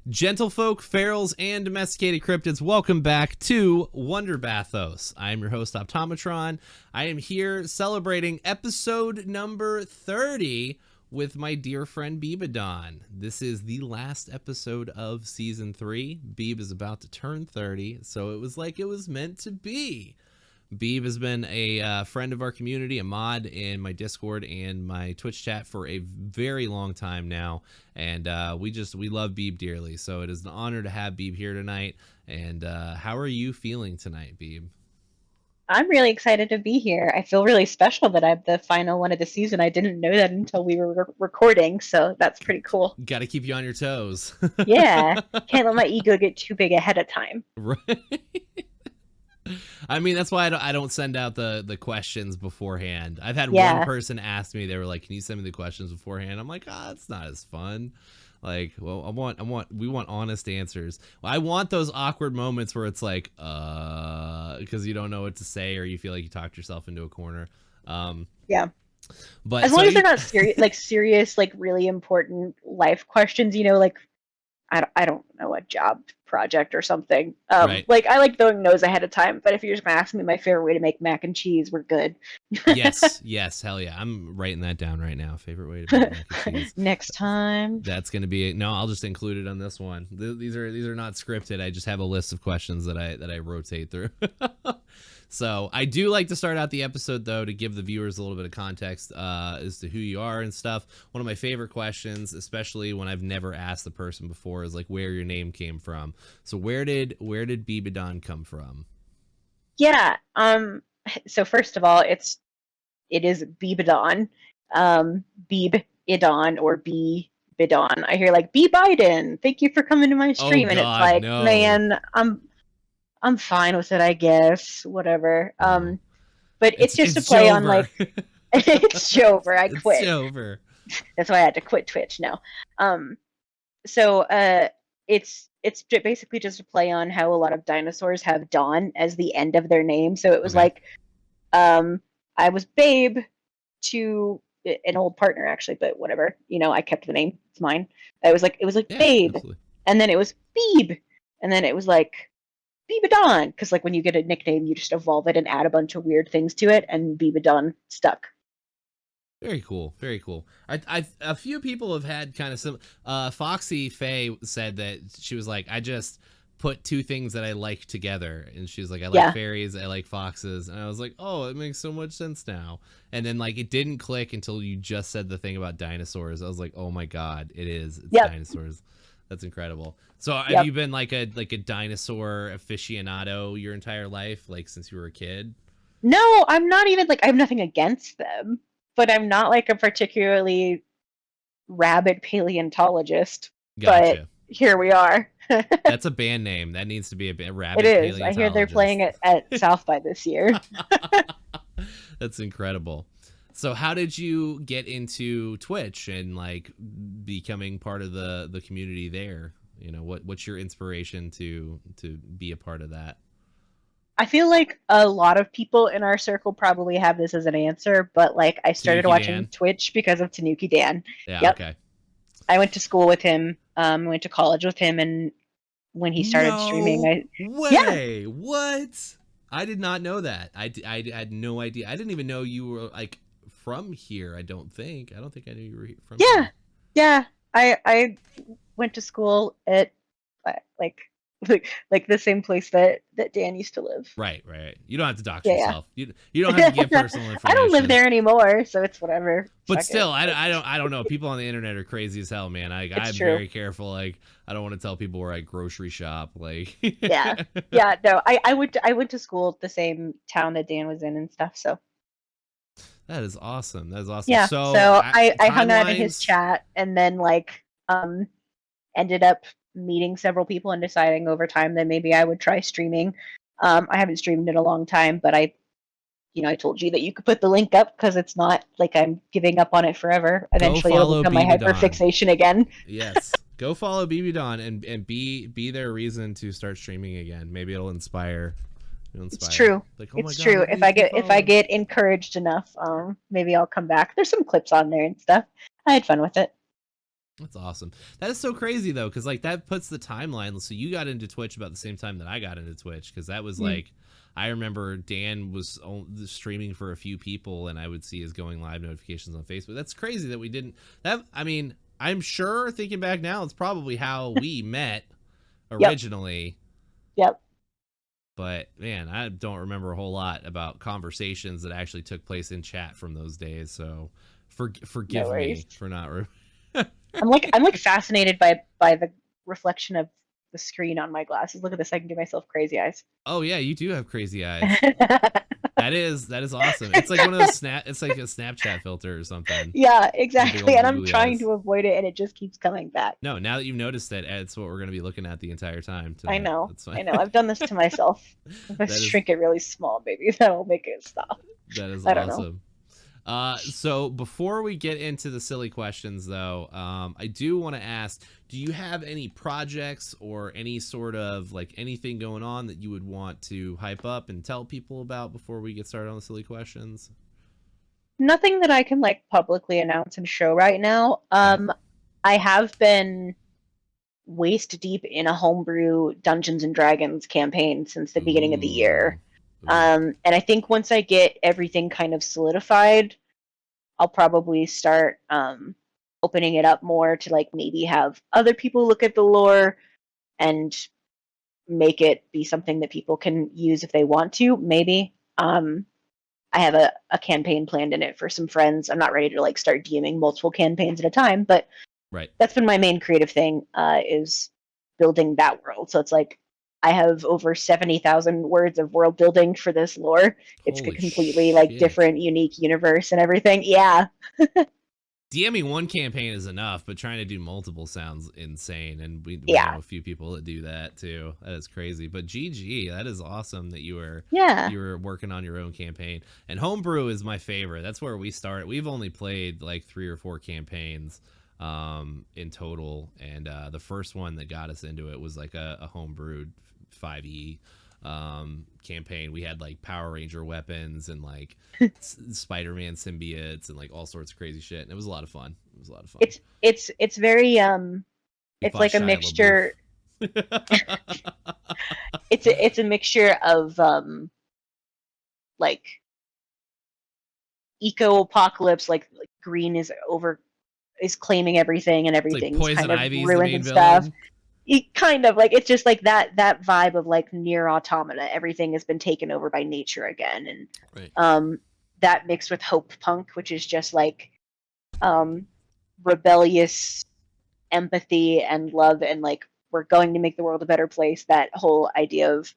Gentlefolk, ferals, and domesticated cryptids, welcome back to Wonder Bathos. I am your host, Automatron. I am here celebrating episode number 30 with my dear friend Beebidon. This is the last episode of season 3. Beeb is about to turn 30, so it was like it was meant to be. Beeb has been a friend of our community, a mod in my Discord and my Twitch chat for a very long time now, and we love Beeb dearly. So it is an honor to have Beeb here tonight. And how are you feeling tonight, Beeb? I'm really excited to be here. I feel really special that I'm the final one of the season. I didn't know that until we were recording, so that's pretty cool. Got to keep you on your toes. Yeah, can't let my ego get too big ahead of time. Right. I mean, that's why I don't send out the questions beforehand. I've had one person ask me, they were like, "Can you send me the questions beforehand?" I'm like, it's not as fun. Like, well, we want honest answers. I want those awkward moments where it's like, because you don't know what to say or you feel like you talked yourself into a corner. Yeah. But as long as they're not serious, like really important life questions, like I don't know, a job project or something. Right. Like I like knowing those ahead of time, but if you're just gonna ask me my favorite way to make mac and cheese, we're good. yes, hell yeah. I'm writing that down right now. Favorite way to make mac and cheese. Next time. That's gonna be no, I'll just include it on this one. These are not scripted. I just have a list of questions that I rotate through. So I do like to start out the episode, though, to give the viewers a little bit of context as to who you are and stuff. One of my favorite questions, especially when I've never asked the person before, is like where your name came from. So where did Beebidon come from? Yeah. So first of all, it is Beebidon. Beebidon or Beebidon. I hear like Beebidon. Thank you for coming to my stream, and it's like, no. Man, I'm fine with it, I guess. Whatever. But it's just a play on like it's over. I quit. It's over. That's why I had to quit Twitch now. So it's basically just a play on how a lot of dinosaurs have Don as the end of their name. So it was like I was Babe to an old partner actually, but whatever. I kept the name. It's mine. It was like Babe. Absolutely. And then it was Beeb. And then it was like Beebidon, because like when you get a nickname, you just evolve it and add a bunch of weird things to it, and Beebidon stuck. Very cool, very cool. A few people have had kind of some. Foxy Faye said that she was like, I just put two things that I like together, and she was like, I like fairies, I like foxes, and I was like, oh, it makes so much sense now. And then like it didn't click until you just said the thing about dinosaurs. I was like, oh my god, it's dinosaurs. That's incredible. So have you been like a dinosaur aficionado your entire life, like since you were a kid? No, I'm not even like I have nothing against them, but I'm not like a particularly rabid paleontologist. Gotcha. But here we are. That's a band name. That needs to be a rabid paleontologist. It is. I hear they're playing it at South by this year. That's incredible. So how did you get into Twitch and like becoming part of the community there? What's your inspiration to be a part of that? I feel like a lot of people in our circle probably have this as an answer, but like I started Tanuki watching Dan. Twitch because of Tanuki Dan. Yeah, okay. I went to school with him, went to college with him, and when he started streaming, What? I did not know that. I had no idea. I didn't even know you were like from here. I don't think I knew you were from here. Yeah. I went to school at like the same place that Dan used to live. Right. You don't have to dox yourself. You don't have to give personal information. I don't live there anymore, so it's whatever. But still, I don't know. People on the internet are crazy as hell, man. I'm very careful. Like I don't want to tell people where I grocery shop. Like yeah. No, I went to school at the same town that Dan was in and stuff. So that is awesome. Yeah. So I hung out in his chat and then like ended up meeting several people and deciding over time that maybe I would try streaming. I haven't streamed in a long time, but I told you that you could put the link up because it's not like I'm giving up on it forever. Eventually it'll become my hyperfixation again. Yes. Go follow Beebidon and be their reason to start streaming again. Maybe it'll inspire. It's true. Like, oh it's true. If I get encouraged enough, maybe I'll come back. There's some clips on there and stuff. I had fun with it. That's awesome. That is so crazy though, because like that puts the timeline. So you got into Twitch about the same time that I got into Twitch, because that was Mm. like, I remember Dan was streaming for a few people, and I would see his going live notifications on Facebook. That's crazy that we didn't. That I mean, I'm sure thinking back now, it's probably how we met Yep. originally. Yep. But man, I don't remember a whole lot about conversations that actually took place in chat from those days. So No forgive worries. me for not. I'm like fascinated by the reflection of the screen on my glasses. Look at this. I can give myself crazy eyes. Oh yeah, you do have crazy eyes. That is awesome. It's like one of those it's like a Snapchat filter or something. Yeah, The big exactly. old And I'm googly trying eyes. to avoid it, and it just keeps coming back. No, now that you've noticed it, it's what we're gonna be looking at the entire time I tonight. know. That's fine. I know. I've done this to myself. If I that is shrink it really small, maybe that'll make it stop. that is I don't know. awesome. So before we get into the silly questions, though, I do want to ask: do you have any projects or any sort of like anything going on that you would want to hype up and tell people about before we get started on the silly questions? Nothing that I can like publicly announce and show right now. Okay. I have been waist deep in a homebrew Dungeons and Dragons campaign since the beginning of the Ooh. year. Ooh. And I think once I get everything kind of solidified, I'll probably start opening it up more to like maybe have other people look at the lore and make it be something that people can use if they want to. Maybe. I have a campaign planned in it for some friends. I'm not ready to like start DMing multiple campaigns at a time, but Right. that's been my main creative thing is building that world. So it's like I have over 70,000 words of world building for this lore. It's a Holy completely like shit. different, unique universe and everything. Yeah, DMing one campaign is enough, but trying to do multiple sounds insane. And we know yeah, a few people that do that too. That is crazy. But GG, that is awesome that yeah. you were working on your own campaign. And homebrew is my favorite. That's where we start. We've only played like 3 or 4 campaigns in total, and the first one that got us into it was like a homebrewed 5e campaign. We had like Power Ranger weapons and like Spider-Man symbiotes and like all sorts of crazy shit, and it was a lot of fun. It was a lot of fun. It's very We it's fought like a Shia LaBeouf. mixture. It's a mixture of like eco apocalypse, like green is claiming everything and It's like everything's Poison kind of Ivy's the ruined main and stuff. villain. It kind of like it's just like that vibe of like near automata. Everything has been taken over by nature again, and Right. um, that mixed with hope punk, which is just like um, rebellious empathy and love, and like we're going to make the world a better place. That whole idea of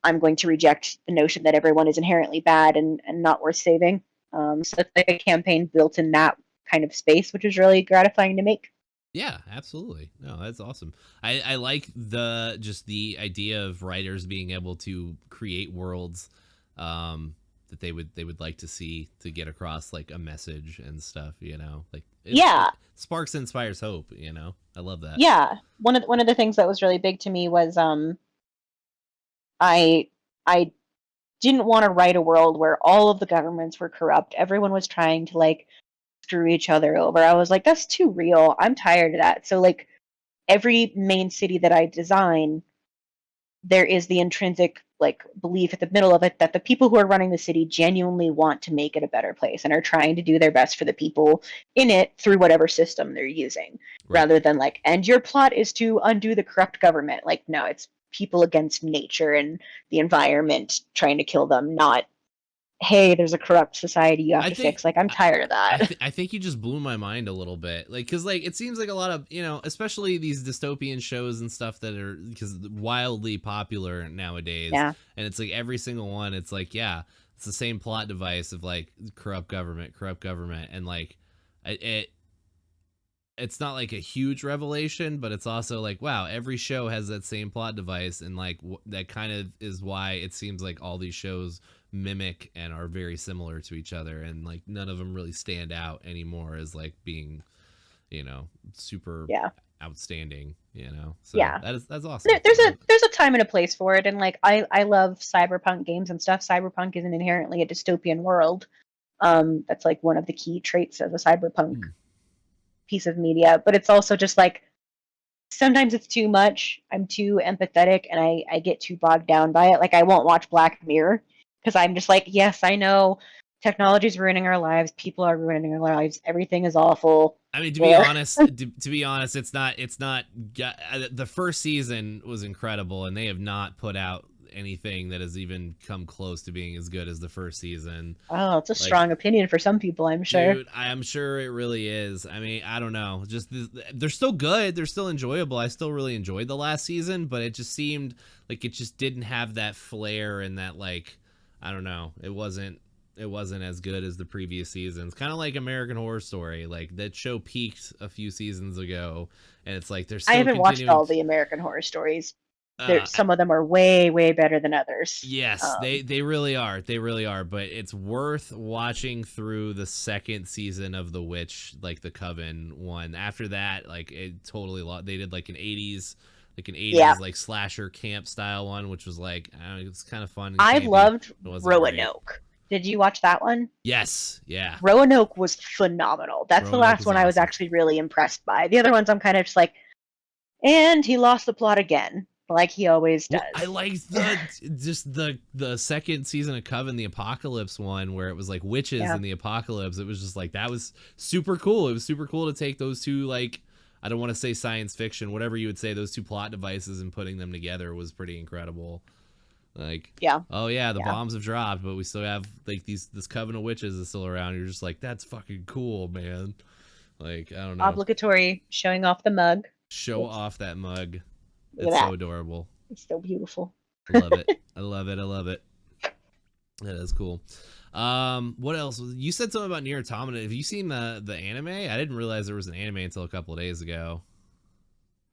I'm going to reject the notion that everyone is inherently bad and not worth saving. So it's like a campaign built in that kind of space, which is really gratifying to make. Yeah, absolutely. No, that's awesome. I like the idea of writers being able to create worlds that they would like to see to get across like a message and stuff, Like it Yeah, sparks and inspires hope, I love that. yeah. One of the things that was really big to me was I I didn't want to write a world where all of the governments were corrupt. Everyone was trying to like screw each other over. I was like, that's too real. I'm tired of that. So like every main city that I design, there is the intrinsic like belief at the middle of it that the people who are running the city genuinely want to make it a better place and are trying to do their best for the people in it through whatever system they're using, Right. rather than like, and your plot is to undo the corrupt government. Like, no, it's people against nature and the environment trying to kill them, not hey, there's a corrupt society you have I to think fix. Like, I'm I, tired of that. I think you just blew my mind a little bit, like, because like it seems like a lot of especially these dystopian shows and stuff that are because wildly popular nowadays, Yeah, and it's like every single one, it's like yeah, it's the same plot device of like corrupt government, and like it it's not like a huge revelation, but it's also like wow, every show has that same plot device, and like that kind of is why it seems like all these shows mimic and are very similar to each other, and like none of them really stand out anymore as like being super yeah, outstanding. So yeah. that's There, awesome. there's a there's a time and a place for it, and like I love cyberpunk games and stuff. Cyberpunk isn't inherently a dystopian world. That's like one of the key traits of a cyberpunk Hmm. piece of media, but it's also just like sometimes it's too much. I'm too empathetic and I get too bogged down by it. Like I won't watch Black Mirror because I'm just like, yes, I know technology's ruining our lives, people are ruining our lives, everything is awful. I mean, to be honest, it's not. The first season was incredible, and they have not put out anything that has even come close to being as good as the first season. Oh, it's a Like, strong opinion for some people, I'm sure. dude, I am sure it really is. I mean, I don't know. Just they're still good. They're still enjoyable. I still really enjoyed the last season, but it just seemed like it just didn't have that flair and that, like, I don't know. It wasn't as good as the previous seasons. Kind of like American Horror Story. Like that show peaked a few seasons ago, and it's like they're still I haven't watched continuing. all the American Horror Stories. Some of them are way, way better than others. Yes, they really are. They really are. But it's worth watching through the second season of The Witch, like the Coven one. After that, like it totally they did like an 80s like slasher camp style one, which was like, I don't know, it's kind of fun. I loved Roanoke. Did you watch that one? Yes, yeah. Roanoke was phenomenal. That's the last one I was actually really impressed by. The other ones I'm kind of just like, and he lost the plot again, like he always does. Well, I liked the second season of Coven, the Apocalypse one, where it was like witches in the apocalypse. It was just like, that was super cool. It was super cool to take those two, like, I don't want to say science fiction, whatever you would say, those two plot devices and putting them together was pretty incredible. Like, oh yeah, the bombs have dropped, but we still have like this coven of witches is still around. You're just like, that's fucking cool, man. Like, I don't know. Obligatory showing off the mug. Show off that mug. It's so adorable. It's so beautiful. Love it. I love it. I love it. That is cool. What else? You said something about Nier Automata. Have you seen the anime? I didn't realize there was an anime until a couple of days ago.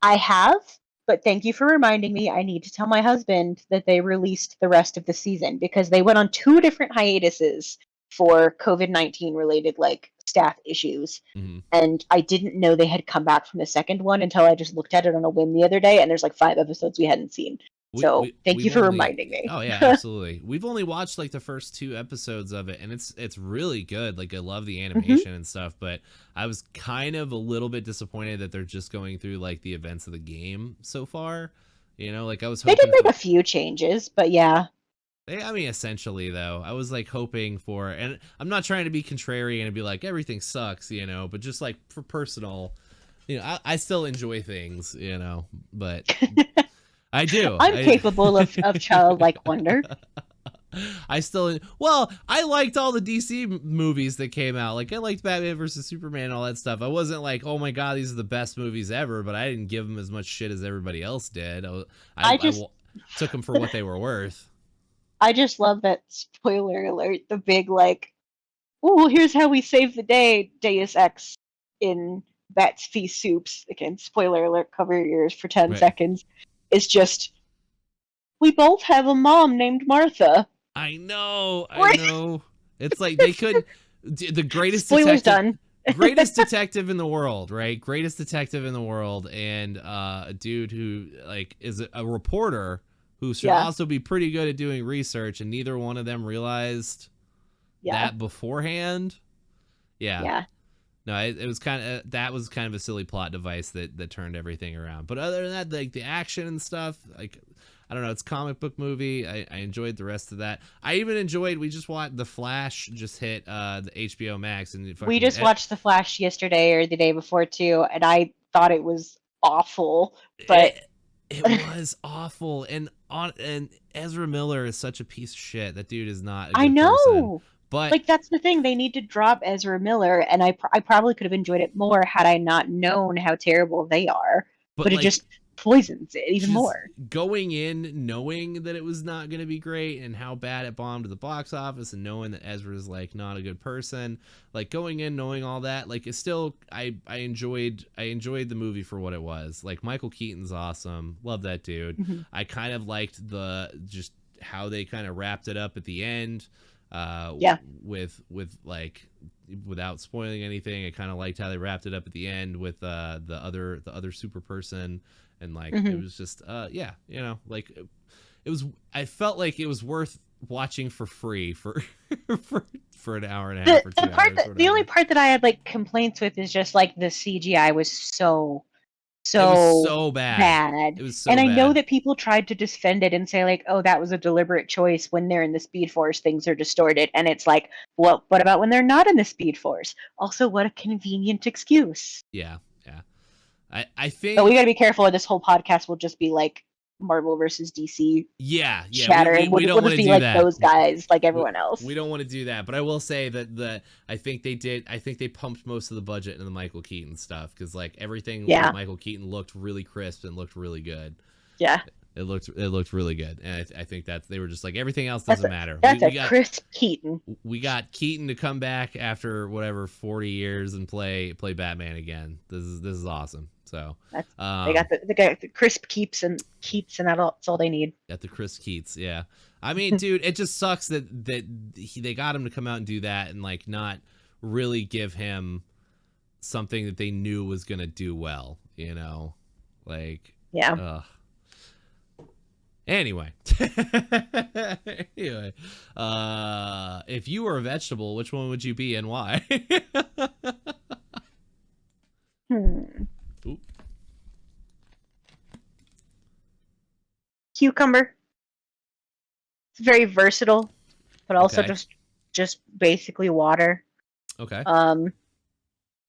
I have. But thank you for reminding me. I need to tell my husband that they released the rest of the season because they went on 2 different hiatuses for COVID-19 related like staff issues. Mm-hmm. And I didn't know they had come back from the second one until I just looked at it on a whim the other day, and there's like 5 episodes we hadn't seen. So thank you for reminding me. Oh yeah, absolutely. We've only watched like the first 2 episodes of it, and it's really good. Like I love the animation and stuff, but I was kind of a little bit disappointed that they're just going through like the events of the game so far. You know, like I was hoping they did make a few changes, but yeah. I mean, essentially though, I was like hoping for, and I'm not trying to be contrarian and be like everything sucks, you know, but just like for personal, you know, I still enjoy things, you know, but. I do. I'm capable of childlike wonder. I liked all the DC movies that came out. Like I liked Batman versus Superman and all that stuff. I wasn't like, oh my god, these are the best movies ever, but I didn't give them as much shit as everybody else did. I took them for what they were worth. I just love that, spoiler alert, the big like, oh, here's how we save the day, Deus Ex in Bats Feast Soups. Again, spoiler alert, cover your ears for 10 seconds. It's just, we both have a mom named Martha. I know. It's like they could, the greatest Spoilers done. Greatest detective in the world, right? Greatest detective in the world, and a dude who like is a reporter who should also be pretty good at doing research, and neither one of them realized that beforehand. Yeah. No, it was kind of that was kind of a silly plot device that turned everything around. But other than that, like the action and stuff, like I don't know, it's a comic book movie. I enjoyed the rest of that. I even enjoyed. We just watched The Flash. Just hit the HBO Max, and we just watched The Flash yesterday or the day before too, and I thought it was awful. But it was awful, and Ezra Miller is such a piece of shit. That dude is not. I know. Person. But like that's the thing, they need to drop Ezra Miller, and I probably could have enjoyed it more had I not known how terrible they are. But it just poisons it even more. Going in knowing that it was not going to be great and how bad it bombed at the box office, and knowing that Ezra's like not a good person, like going in knowing all that, like it's still I enjoyed the movie for what it was. Like Michael Keaton's awesome, love that dude. Mm-hmm. I kind of liked just how they kind of wrapped it up at the end. With like without spoiling anything, I kind of liked how they wrapped it up at the end with the other super person, and like it was just you know, like it was, I felt like it was worth watching for free for for an hour and a half or 2 hours. The only part that I had like complaints with is just like the CGI was so It was so so bad. bad. It was so And I know bad. that people tried to defend it and say like, "Oh, that was a deliberate choice. When they're in the Speed Force, things are distorted." And it's like, well, what about when they're not in the Speed Force? Also, what a convenient excuse. Yeah, yeah. I But we think got to be careful, or this whole podcast will just be like Marvel versus DC yeah. chatter, and We don't we'll want just to be do like that. those guys, like We, everyone else. we don't want to do that, but I will say that I think they pumped most of the budget into the Michael Keaton stuff because like everything Yeah, with Michael Keaton looked really crisp and looked really good. yeah. It looked really good, and I think that they were just like everything else That's doesn't matter. that's a crisp Keaton. We got Keaton to come back after whatever 40 years and play Batman again. This is awesome. So They got the crisp Keats and that's all they need. Got the Chris Keats, yeah. I mean, dude, it just sucks that they got him to come out and do that and like not really give him something that they knew was gonna do well, you know, like Yeah. Anyway, anyway, if you were a vegetable, which one would you be and why? Oop. Cucumber. It's very versatile, but also Okay. just basically water. Okay.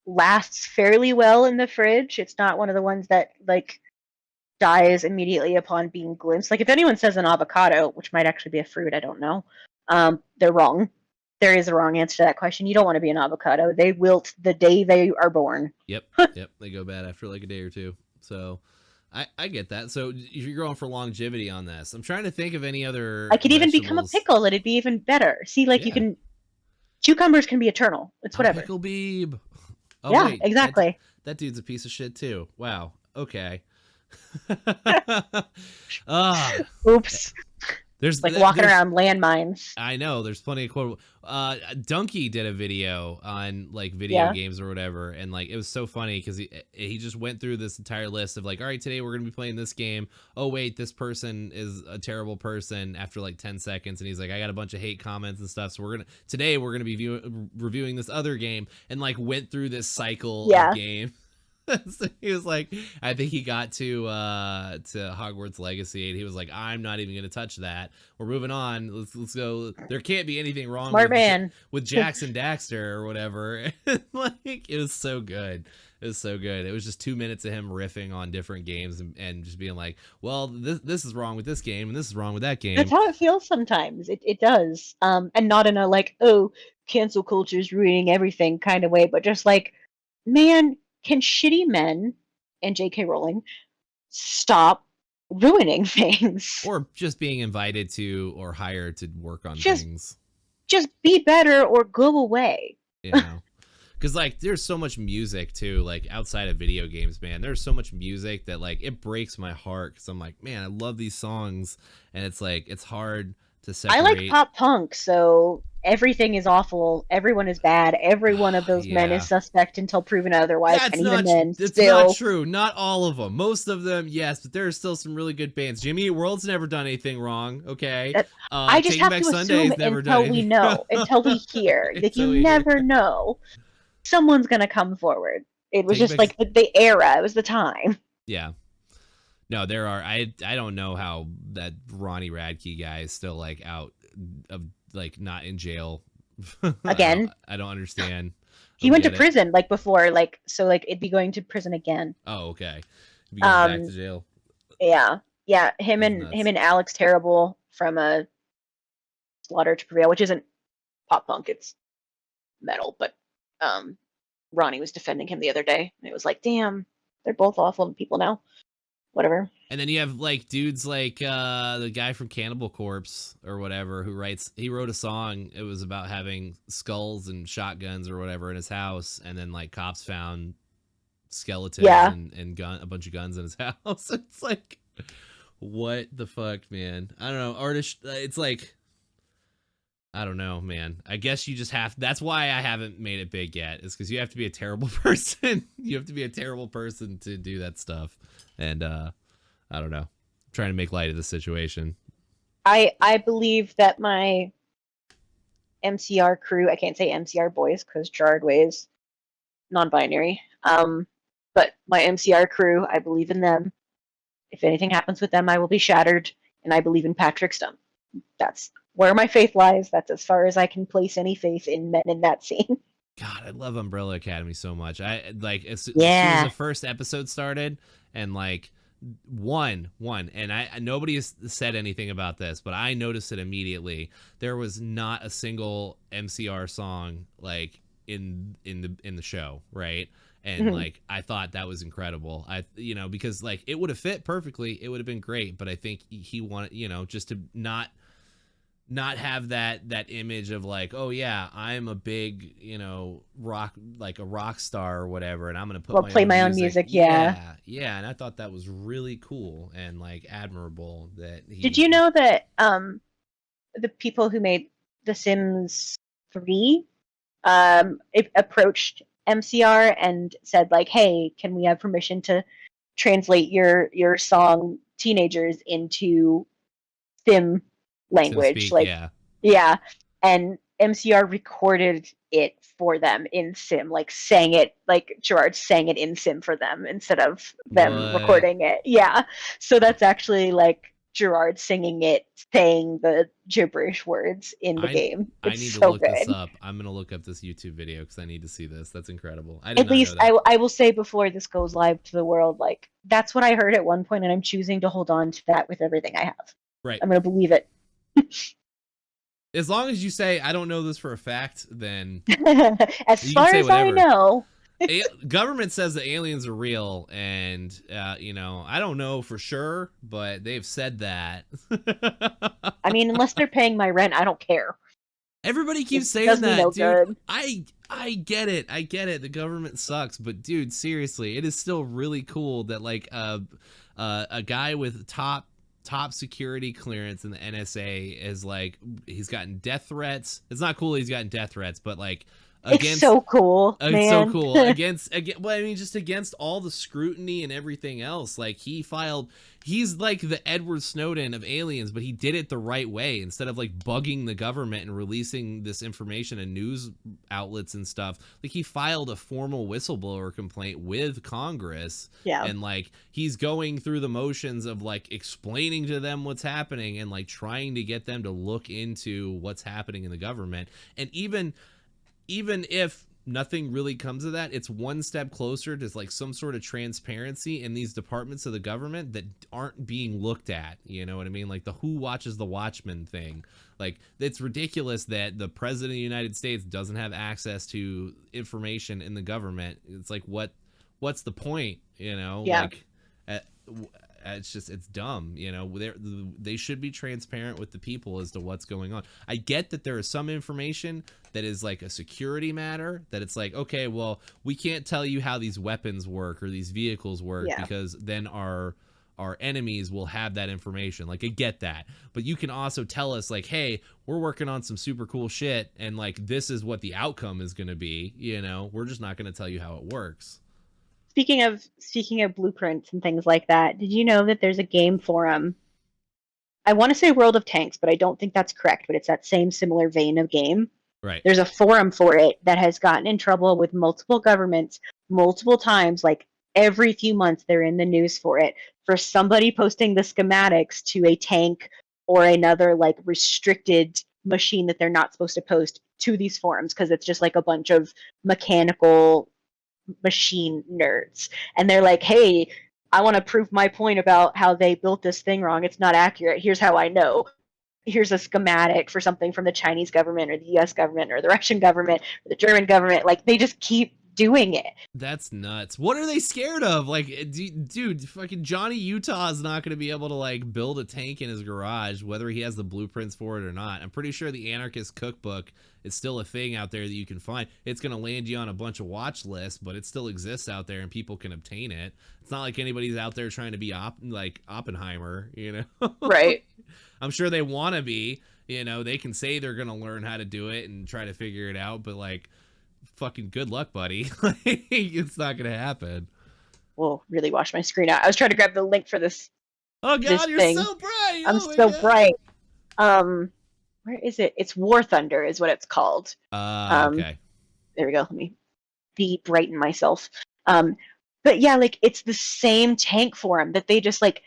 Lasts fairly well in the fridge. It's not one of the ones that like dies immediately upon being glimpsed. Like if anyone says an avocado, which might actually be a fruit, I don't know, they're wrong. There is a wrong answer to that question. You don't want to be an avocado. They wilt the day they are born. Yep. They go bad after like a day or two. So I get that. So you're going for longevity on this. I'm trying to think of any other I could even become a vegetables. pickle. It'd be even better. See, like you can. Cucumbers can be eternal. It's whatever. Pickle Beeb. Oh, Yeah, wait, exactly. That dude's a piece of shit too. Wow. Okay. Oops. There's like walking around landmines. I know there's plenty of quote. Donkey did a video on like video games or whatever, and like it was so funny because he just went through this entire list of like, all right, today we're gonna be playing this game. Oh wait, this person is a terrible person after like 10 seconds, and he's like, I got a bunch of hate comments and stuff. So today we're gonna be reviewing this other game, and like went through this cycle of game. So he was like, I think he got to Hogwarts Legacy, and he was like, I'm not even gonna touch that. We're moving on. Let's go. There can't be anything wrong with Jackson Daxter or whatever. Like it was so good. It was so good. It was just 2 minutes of him riffing on different games and just being like, well, this is wrong with this game and this is wrong with that game. That's how it feels sometimes. It does. And not in a like, oh, cancel culture is ruining everything kind of way, but just like, man, can shitty men and J.K. Rowling stop ruining things? Or just being invited to or hired to work on things. Just be better or go away. You know? Because like there's so much music too, like outside of video games, man. There's so much music that like it breaks my heart because I'm like, man, I love these songs, and it's like it's hard to separate. I like pop punk, so everything is awful. Everyone is bad. Every one of those men is suspect until proven otherwise. That's and even then, it's still not true. Not all of them. Most of them, yes, but there are still some really good bands. Jimmy Eat World's never done anything wrong. Okay, I just have to assume until we know, until we hear. Like you never know. Someone's gonna come forward. It was just like the era. It was the time. Yeah. No, there are. I don't know how that Ronnie Radke guy is still like out of like not in jail again. I don't understand. He went to prison like before, like so, like it'd be going to prison again. Oh, okay. Be going back to jail. Yeah. Him and Alex Terrible from a Slaughter to Prevail, which isn't pop punk, it's metal, but Ronnie was defending him the other day, and it was like, damn, they're both awful people now. Whatever. And then you have like dudes like the guy from Cannibal Corpse or whatever who wrote a song. It was about having skulls and shotguns or whatever in his house, and then like cops found skeletons and a bunch of guns in his house. It's like, what the fuck, man? I don't know. Artist, it's like, I don't know, man. I guess you just have. That's why I haven't made it big yet. Is because you have to be a terrible person. You have to be a terrible person to do that stuff. And I don't know. I'm trying to make light of the situation. I believe that my MCR crew, I can't say MCR boys because Gerard Way is non-binary. But my MCR crew, I believe in them. If anything happens with them, I will be shattered, and I believe in Patrick Stone. That's where my faith lies. That's as far as I can place any faith in men in that scene. God, I love Umbrella Academy so much. I like as soon as the Yeah. first episode started, and like one, and I nobody has said anything about this, but I noticed it immediately. There was not a single MCR song like in the show, right? And Mhm. like I thought that was incredible. Because like it would have fit perfectly, it would have been great, but I think he wanted, just to not have that image of like, oh yeah, I'm a big, rock, like a rock star or whatever, and I'm gonna put Well, my play own my own music. music. Yeah. Yeah, and I thought that was really cool and like admirable that Did he you know that the people who made The Sims 3 approached MCR and said like, "Hey, can we have permission to translate your song Teenagers into Sim Sim language?" speak, Like, yeah. yeah. And MCR recorded it for them in Sim, like sang it, like Gerard sang it in Sim for them instead of them What? recording it. Yeah. So that's actually like Gerard singing it, saying the gibberish words in the I game. I It's need to so look this good. up. I'm gonna look up this YouTube video because I need to see this. That's incredible. I did At not least know that. I will say before this goes live to the world, like that's what I heard at one point, and I'm choosing to hold on to that with everything I have. Right. I'm gonna believe it. As long as you say I don't know this for a fact, then As you can far say as I whatever. know. Government says the aliens are real, and I don't know for sure, but they've said that. I mean, unless they're paying my rent, I don't care. Everybody keeps It saying does me no that, dude. good. I get it. I get it. The government sucks, but dude, seriously, it is still really cool that like a guy with top security clearance in the NSA is like he's gotten death threats. It's not cool he's gotten death threats, but like It's against so cool, it's so man. cool well, I mean, just against all the scrutiny and everything else. Like he's like the Edward Snowden of aliens, but he did it the right way. Instead of like bugging the government and releasing this information in news outlets and stuff, like he filed a formal whistleblower complaint with Congress, Yeah. and like he's going through the motions of like explaining to them what's happening and like trying to get them to look into what's happening in the government. And even if nothing really comes of that, it's one step closer to like some sort of transparency in these departments of the government that aren't being looked at. You know what I mean? Like the who watches the Watchmen thing. Like it's ridiculous that the president of the United States doesn't have access to information in the government. It's like what's the point? Yeah. Uh, it's dumb. They should be transparent with the people as to what's going on. I get that there is some information that is like a security matter, that it's like, okay, well, we can't tell you how these weapons work or these vehicles work Yeah. because then our enemies will have that information. Like I get that, but you can also tell us like, hey, we're working on some super cool shit, and like this is what the outcome is going to be. We're just not going to tell you how it works. Speaking of blueprints and things like that, did you know that there's a game forum? I want to say World of Tanks, but I don't think that's correct, but it's that same similar vein of game. Right. There's a forum for it that has gotten in trouble with multiple governments multiple times, like every few months they're in the news for it, for somebody posting the schematics to a tank or another like restricted machine that they're not supposed to post to these forums because it's just like a bunch of mechanical machine nerds, and they're like, hey, I want to prove my point about how they built this thing wrong, it's not accurate, here's how I know, here's a schematic for something from the Chinese government or the US government or the Russian government or the German government. Like they just keep doing it. That's nuts. What are they scared of? Like, dude, fucking Johnny Utah is not going to be able to like build a tank in his garage, whether he has the blueprints for it or not. I'm pretty sure the Anarchist Cookbook is still a thing out there that you can find. It's going to land you on a bunch of watch lists, but it still exists out there and people can obtain it. It's not like anybody's out there trying to be like Oppenheimer, Right. I'm sure they want to be. They can say they're going to learn how to do it and try to figure it out, but like, fucking good luck, buddy. It's not gonna happen. We'll really wash my screen out. I was trying to grab the link for this Oh this god, you're thing. so bright. I'm Oh my so god. bright. Where is it? It's War Thunder is what it's called. Um, Okay. there we go. Let me be brighten myself. Um, but yeah, like it's the same tank form that they just like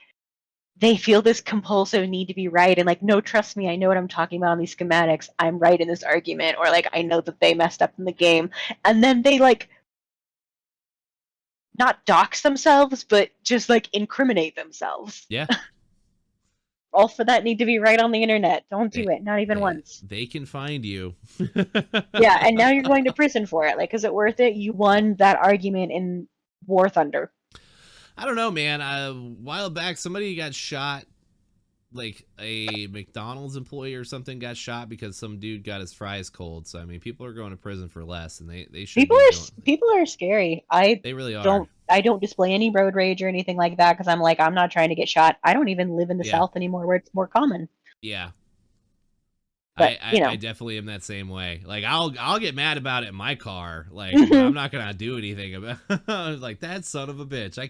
they feel this compulsive need to be right and like, no, trust me, I know what I'm talking about on these schematics. I'm right in this argument, or like I know that they messed up in the game. And then they like not dox themselves, but just like incriminate themselves. Yeah. All for that need to be right on the internet. Don't They do it, not even they once. they can find you. Yeah, and now you're going to prison for it. Like, is it worth it? You won that argument in War Thunder. I don't know, man. A while back, somebody got shot. Like a McDonald's employee or something got shot because some dude got his fries cold. So I mean, people are going to prison for less, and they should People be are going. people are scary. I They really are. don't I don't display any road rage or anything like that because I'm like I'm not trying to get shot. I don't even live in the Yeah, South anymore where it's more common. yeah. But I definitely am that same way. Like I'll get mad about it in my car, like, but I'm not gonna do anything about like that son of a bitch. I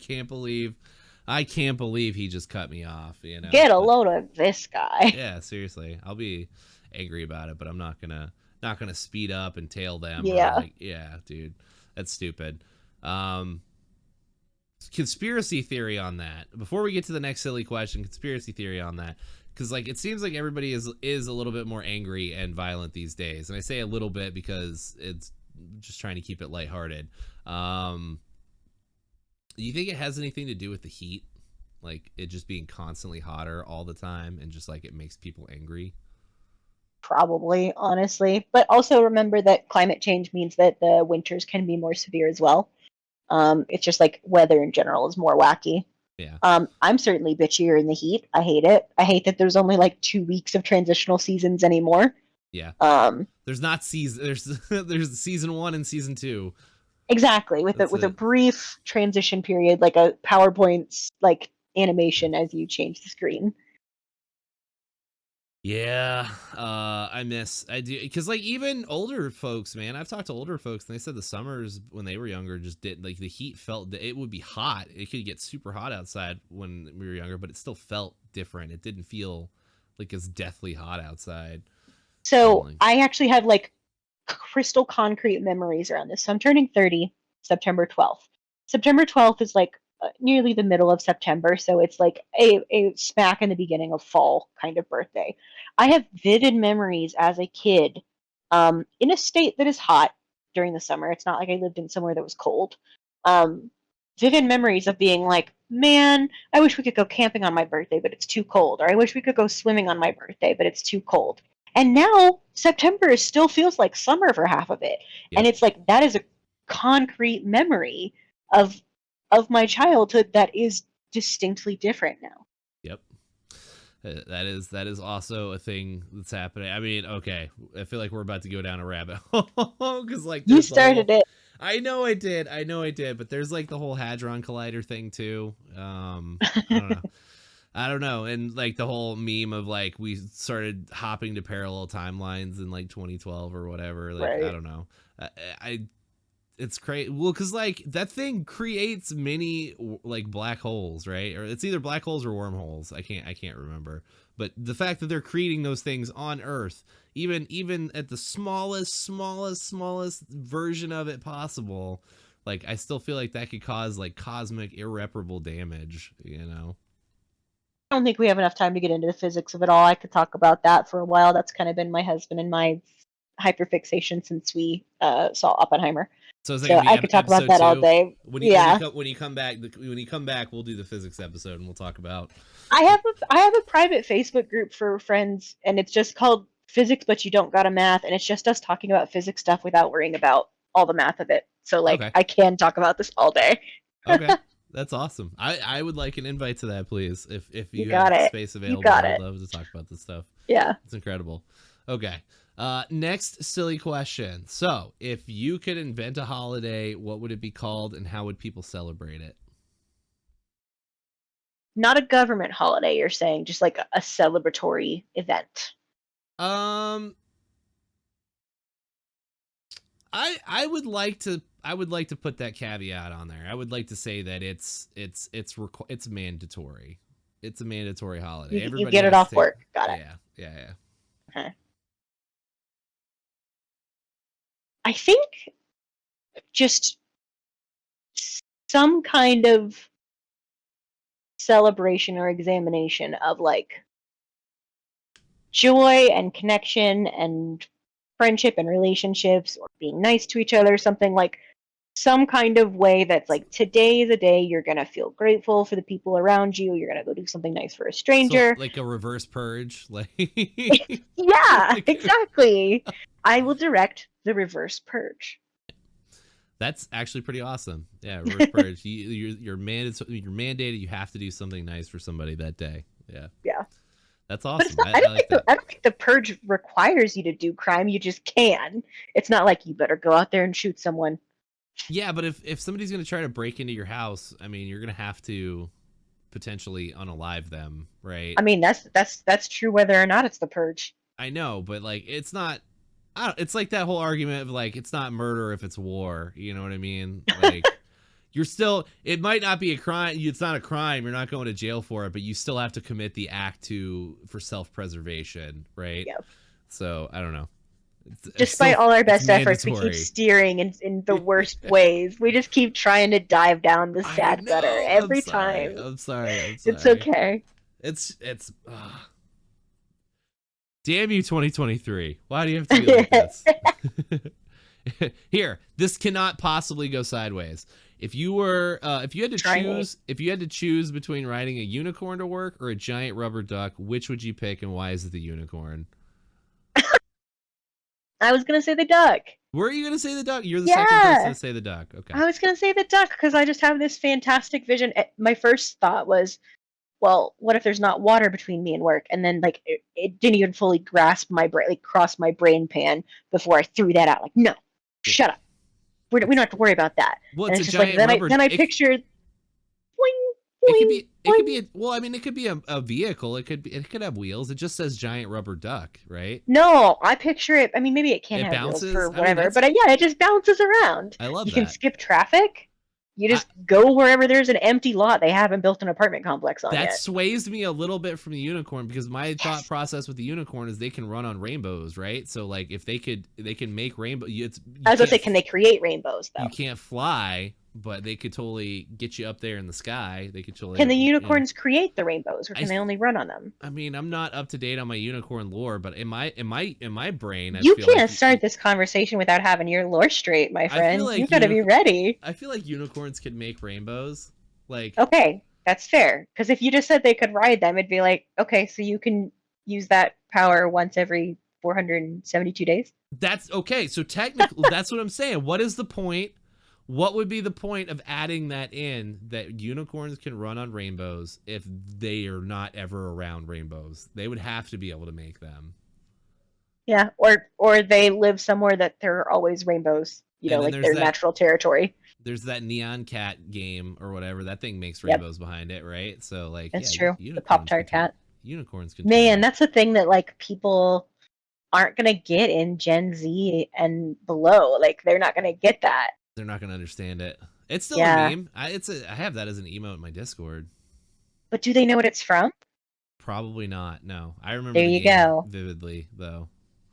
can't believe he just cut me off, you know. get a But load of this guy. yeah, seriously, I'll be angry about it, but I'm not gonna speed up and tail them or Yeah. like, yeah, dude, that's stupid. Um, conspiracy theory on that. Before we get to the next silly question, conspiracy theory on that, because like it seems like everybody is a little bit more angry and violent these days, and I say a little bit because it's just trying to keep it lighthearted. Um, do you think it has anything to do with the heat? Like it just being constantly hotter all the time and just like it makes people angry? Probably, honestly. But also remember that climate change means that the winters can be more severe as well. It's just like weather in general is more wacky. Yeah. I'm certainly bitchier in the heat. I hate it. I hate that there's only like 2 weeks of transitional seasons anymore. Yeah. Um, There's not season there's season 1 and season 2. exactly, with That's a it. brief transition period, like a PowerPoint's like animation as you change the screen. Yeah, I do because like even older folks, man. I've talked to older folks, and they said the summers when they were younger just did like the heat felt that it would be hot. It could get super hot outside when we were younger, but it still felt different. It didn't feel like it's deathly hot outside. And So like, I actually have like crystal concrete memories around this. So I'm turning 30 September 12th. September 12th is like nearly the middle of September, so it's like a smack in the beginning of fall kind of birthday. I have vivid memories as a kid in a state that is hot during the summer. It's not like I lived in somewhere that was cold. Um, vivid memories of being like, man, I wish we could go camping on my birthday, but it's too cold. Or I wish we could go swimming on my birthday, but it's too cold. And now September still feels like summer for half of it. And yep, it's like that is a concrete memory of of my childhood that is distinctly different now. yep. That is also a thing that's happening. I mean, okay, I feel like we're about to go down a rabbit hole because like You there's the started whole. it. I know I did, but there's like the whole hadron collider thing too. I don't know. I don't know. And like the whole meme of like we started hopping to parallel timelines in like 2012 or whatever. Like I Right. don't know. I it's crazy. Well, because like that thing creates many like black holes, right? Or it's either black holes or wormholes. I can't remember. But the fact that they're creating those things on Earth, even at the smallest version of it possible, like I still feel like that could cause like cosmic irreparable damage. You know. I don't think we have enough time to get into the physics of it all. I could talk about that for a while. That's kind of been my husband and my hyperfixation since we saw Oppenheimer. So is that gonna So be I could talk about episode that all two? day. Yeah. When you come back when you come back, we'll do the physics episode and we'll talk about. I have a private Facebook group for friends, and it's just called Physics, but you don't got a math, and it's just us talking about physics stuff without worrying about all the math of it. So like Okay, I can talk about this all day. okay, that's awesome. I would like an invite to that, please. If You you have got it. space You available, I got would it. love to talk about this stuff. Yeah. It's incredible. Okay. Next silly question. So, if you could invent a holiday, what would it be called, and how would people celebrate it? Not a government holiday, you're saying, just like a celebratory event. Um, I would like to put that caveat on there. I would like to say that it's mandatory. It's a mandatory holiday. You Everybody get it has to off take. work. Got it. Yeah. Okay. I think just some kind of celebration or examination of like joy and connection and friendship and relationships or being nice to each other, something like some kind of way that's like today is a day you're gonna feel grateful for the people around you, you're gonna go do something nice for a So stranger. like a reverse purge, like Yeah, like, exactly. I will direct the reverse purge. that's actually pretty awesome. Yeah, reverse purge. You're mandated. You have to do something nice for somebody that day. Yeah, Yeah. that's But it's awesome. not, I like that. I don't think the purge requires you to do crime, you just can. It's not like you better go out there and shoot someone. Yeah, but if somebody's gonna try to break into your house, I mean, you're gonna have to potentially unalive them, right? I mean, that's true whether or not it's the purge. I know, but like, it's not. It's like that whole argument of like, it's not murder if it's war. You know what I mean? Like, you're still. It might not be a crime. It's not a crime. You're not going to jail for it, but you still have to commit the act for self-preservation, right? Yeah. So I don't know. Despite all our It's best efforts, we keep mandatory. steering in the worst ways. We just keep trying to dive down the I sad gutter know. I'm every sorry. time. I'm sorry. I'm It's sorry. okay. It's. Damn you, 2023. Why do you have to be like this? Here, this cannot possibly go sideways. If you had to choose between riding a unicorn to work or a giant rubber duck, which would you pick, and why is it the unicorn? I was gonna say the duck. Were you gonna say the duck? You're the second person Yeah. to say the duck. Okay. I was gonna say the duck because I just have this fantastic vision. My first thought was, well, what if there's not water between me and work? And then like it didn't even fully grasp my brain, like cross my brain pan before I threw that out. Like, no, Yeah. shut up. We don't have to worry about that. Well, And it's it's a just like giant rubber. then I pictured, boing, It could boing, be. It boing. could be. Well, I mean, it could be a vehicle. It could be. It could have wheels. It just says giant rubber duck, right? No, I picture it. I mean, maybe it can It have wheels bounces. for I mean, whatever, but yeah, it just bounces around. I love You can that. skip traffic. You just go wherever there's an empty lot they haven't built an apartment complex on That yet. sways me a little bit from the unicorn because my thought process with the unicorn is they can run on rainbows, right? So like if they can make rainbow. I was gonna say, can they create rainbows though? You can't fly, but they could totally get you up there in the sky. They could totally. Can the unicorns create the rainbows, or can they only run on them? I mean, I'm not up to date on my unicorn lore, but in my brain, you can't start this conversation without having your lore straight, my friend. You gotta be ready. I feel like unicorns could make rainbows. Like, okay, that's fair. Because if you just said they could ride them, it'd be like, okay, so you can use that power once every 472 days. That's okay. So technically, that's what I'm saying. What is the point? What would be the point of adding that in, that unicorns can run on rainbows if they are not ever around rainbows? They would have to be able to make them. Yeah, or they live somewhere that there are always rainbows, like their natural territory. There's that Neon Cat game or whatever. That thing makes rainbows behind it, right? So like, that's true. The Pop-Tart cat. Unicorns can. Man, that's the thing that like people aren't gonna get in Gen Z and below. Like they're not gonna get that. They're not gonna understand it. It's still a meme. I have that as an emote in my Discord. But do they know what it's from? Probably not. No, I remember there the you game go vividly though.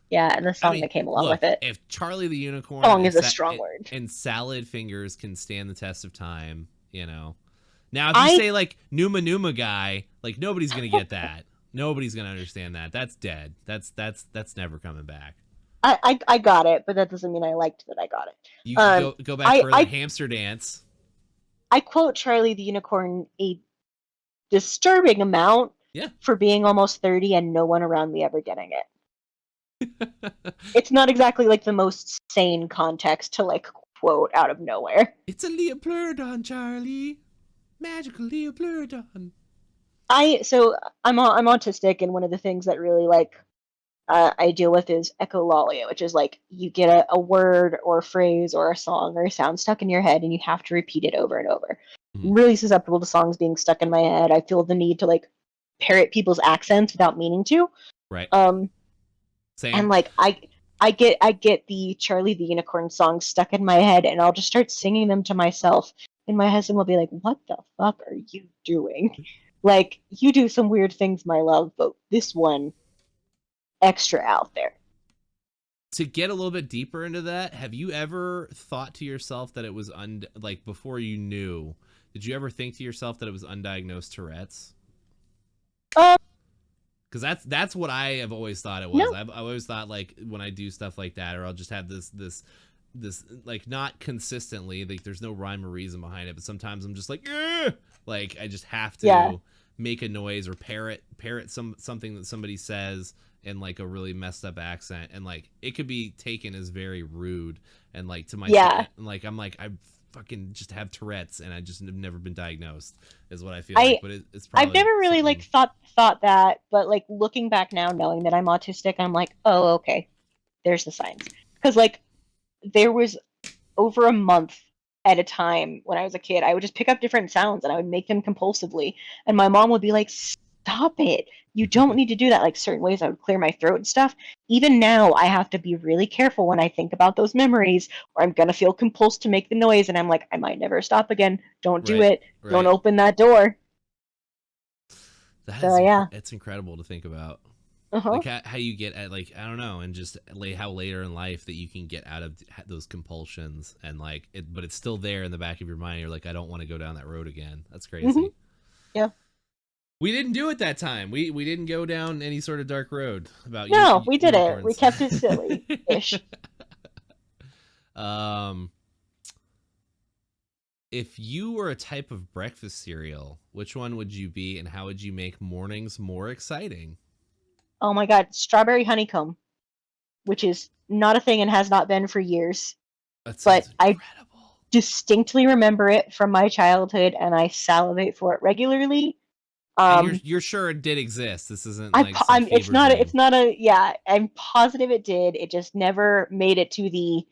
Yeah, and the song that came along with it. If Charlie the Unicorn song is a strong word, and Salad Fingers can stand the test of time, Now, if you say like Numa Numa guy, like nobody's gonna get that. Nobody's gonna understand that. That's dead. That's never coming back. I got it, but that doesn't mean I liked that I got it. You go back for the hamster dance. I quote Charlie the Unicorn a disturbing amount for being almost 30 and no one around me ever getting it. It's not exactly like the most sane context to like quote out of nowhere. It's a Leopleurodon, Charlie. Magical Leopleurodon. I'm autistic, and one of the things that really like I deal with is echolalia, which is like you get a word or a phrase or a song or a sound stuck in your head and you have to repeat it over and over. Mm-hmm. I'm really susceptible to songs being stuck in my head. I feel the need to like parrot people's accents without meaning to. Right. Same. And like I get the Charlie the Unicorn songs stuck in my head, and I'll just start singing them to myself, and my husband will be like, "What the fuck are you doing?" Like, you do some weird things, my love, but this one extra out there. To get a little bit deeper into that, have you ever thought to yourself that it was like before you knew? Did you ever think to yourself that it was undiagnosed Tourette's? Um, Because that's what I have always thought it was. no, I've always thought like when I do stuff like that, or I'll just have this like not consistently, like there's no rhyme or reason behind it, but sometimes I'm just like, eh! Like I just have yeah, to make a noise or parrot something that somebody says in like a really messed up accent, and like it could be taken as very rude, and like to myself, yeah. like I'm like I fucking just have Tourette's and I just have never been diagnosed, is what I feel like. I But it's I've probably never really like something. thought that, but like looking back now, knowing that I'm autistic, I'm like, oh, okay, there's the signs. Because like there was over a month at a time when I was a kid, I would just pick up different sounds and I would make them compulsively. And my mom would be like, stop it. You don't need to do that. Like certain ways I would clear my throat and stuff. Even now, I have to be really careful when I think about those memories, or I'm going to feel compulsed to make the noise. And I'm like, I might never stop again. Don't do Right, it. Don't right. open that door. That So, is yeah. it's incredible to think about. Uh huh. Like how you get at, like I don't know, and just how later in life that you can get out of those compulsions, and like it, but it's still there in the back of your mind. You're like, I don't want to go down that road again. That's Hmm. crazy. Yeah. We didn't do it that time. We didn't go down any sort of dark road about No, we did it. We unicorns. kept it silly ish. um, if you were a type of breakfast cereal, which one would you be, and how would you make mornings more exciting? Oh my God. Strawberry honeycomb, which is not a thing and has not been for years. That But sounds I incredible. distinctly remember it from my childhood and I salivate for it regularly. And Um, you're sure it did exist. This isn't like some I'm fever dream. it's not a yeah, I'm positive it did. It just never made it to the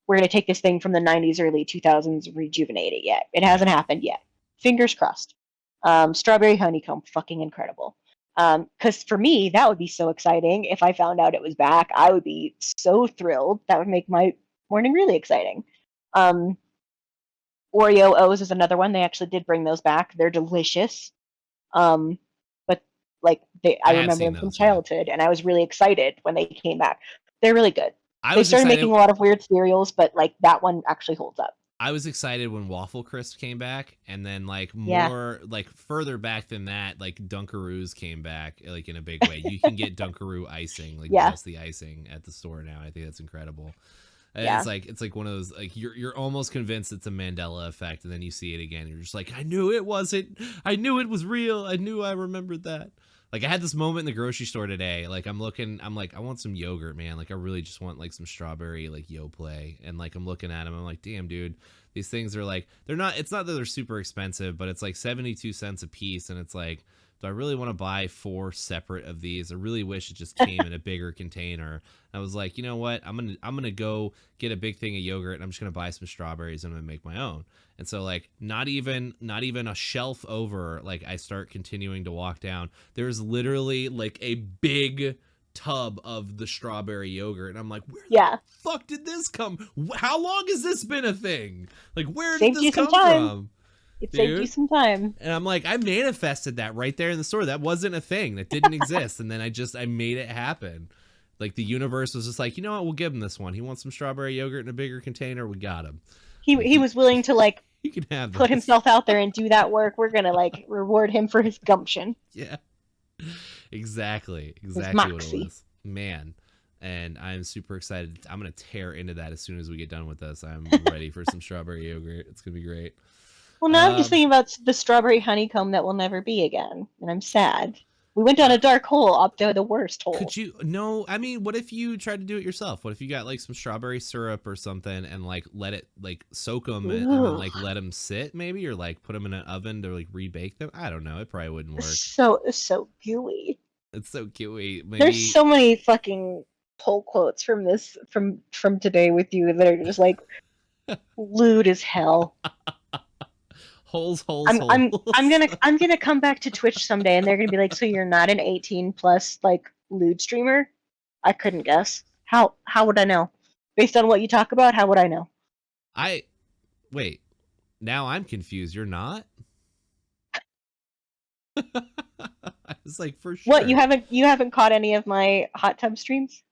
we're going to take this thing from the 90s early 2000s rejuvenate it yet. It Right. hasn't happened yet. Fingers crossed. Strawberry honeycomb fucking incredible. Cuz for me that would be so exciting if I found out it was back. I would be so thrilled. That would make my morning really exciting. Um, Oreo O's is another one. They actually did bring those back. They're delicious. Um, but like I I have remember seen them from those, yeah. childhood, and I was really excited when they came back. They're really good. I They was started excited making a lot of weird cereals, but like that one actually holds up. I was excited when Waffle Crisp came back, and then like Yeah, more like further back than that, like Dunkaroos came back like in a big way. You can get Dunkaroo icing, like yeah, just the icing at the store now. I think that's incredible. yeah. It's like one of those like you're almost convinced it's a Mandela effect, and then you see it again. You're just like, I knew it wasn't. I knew it was real. I knew I remembered that. Like I had this moment in the grocery store today. Like I'm looking, I'm like, I want some yogurt, man. Like I really just want like some strawberry like Yoplait. And like I'm looking at them, I'm like, damn, dude, these things are like they're not. It's not that they're super expensive, but it's like 72 cents a piece, and it's like, do I really want to buy four separate of these? I really wish it just came in a bigger container. I was like, you know what? I'm gonna go get a big thing of yogurt, and I'm just gonna buy some strawberries, and I'm gonna make my own. And so like not even a shelf over, like I start continuing to walk down. There's literally like a big tub of the strawberry yogurt, and I'm like, where the Yeah. fuck did this come? How long has this been a thing? Like where did Saved this you some come time. from, It saved you dude? some time. And I'm like, I manifested that right there in the store. That wasn't a thing. That didn't exist. And then I made it happen. Like the universe was just like, you know what? We'll give him this one. He wants some strawberry yogurt in a bigger container. We got him. Like He was willing to like he can have put this. himself out there and do that work. We're gonna like reward him for his gumption, Yeah. Exactly. his Exactly what it moxie. was. Man. And I'm super excited. I'm gonna tear into that as soon as we get done with this. I'm ready for some strawberry yogurt. It's gonna be great. Well, now I'm just Um, thinking about the strawberry honeycomb that will never be again, and I'm sad. We went down a dark hole, up to the worst could hole. you no, I mean, what if you tried to do it yourself? What if you got like some strawberry syrup or something, and like let it like soak them, and then Ugh. like let them sit maybe, or like put them in an oven to like rebake them? I don't know, it probably wouldn't work. So gooey. It's so cute. There's Maybe so many fucking pull quotes from this from today with you that are just like lewd as hell. holes, holes, I'm holes. gonna come back to Twitch someday and they're gonna be like, so you're not an 18 plus like lewd streamer? I couldn't guess. How would I know? Based on what you talk about, how would I know? I wait. Now I'm confused. You're not? I was like, for What, sure. you haven't caught any of my hot tub streams?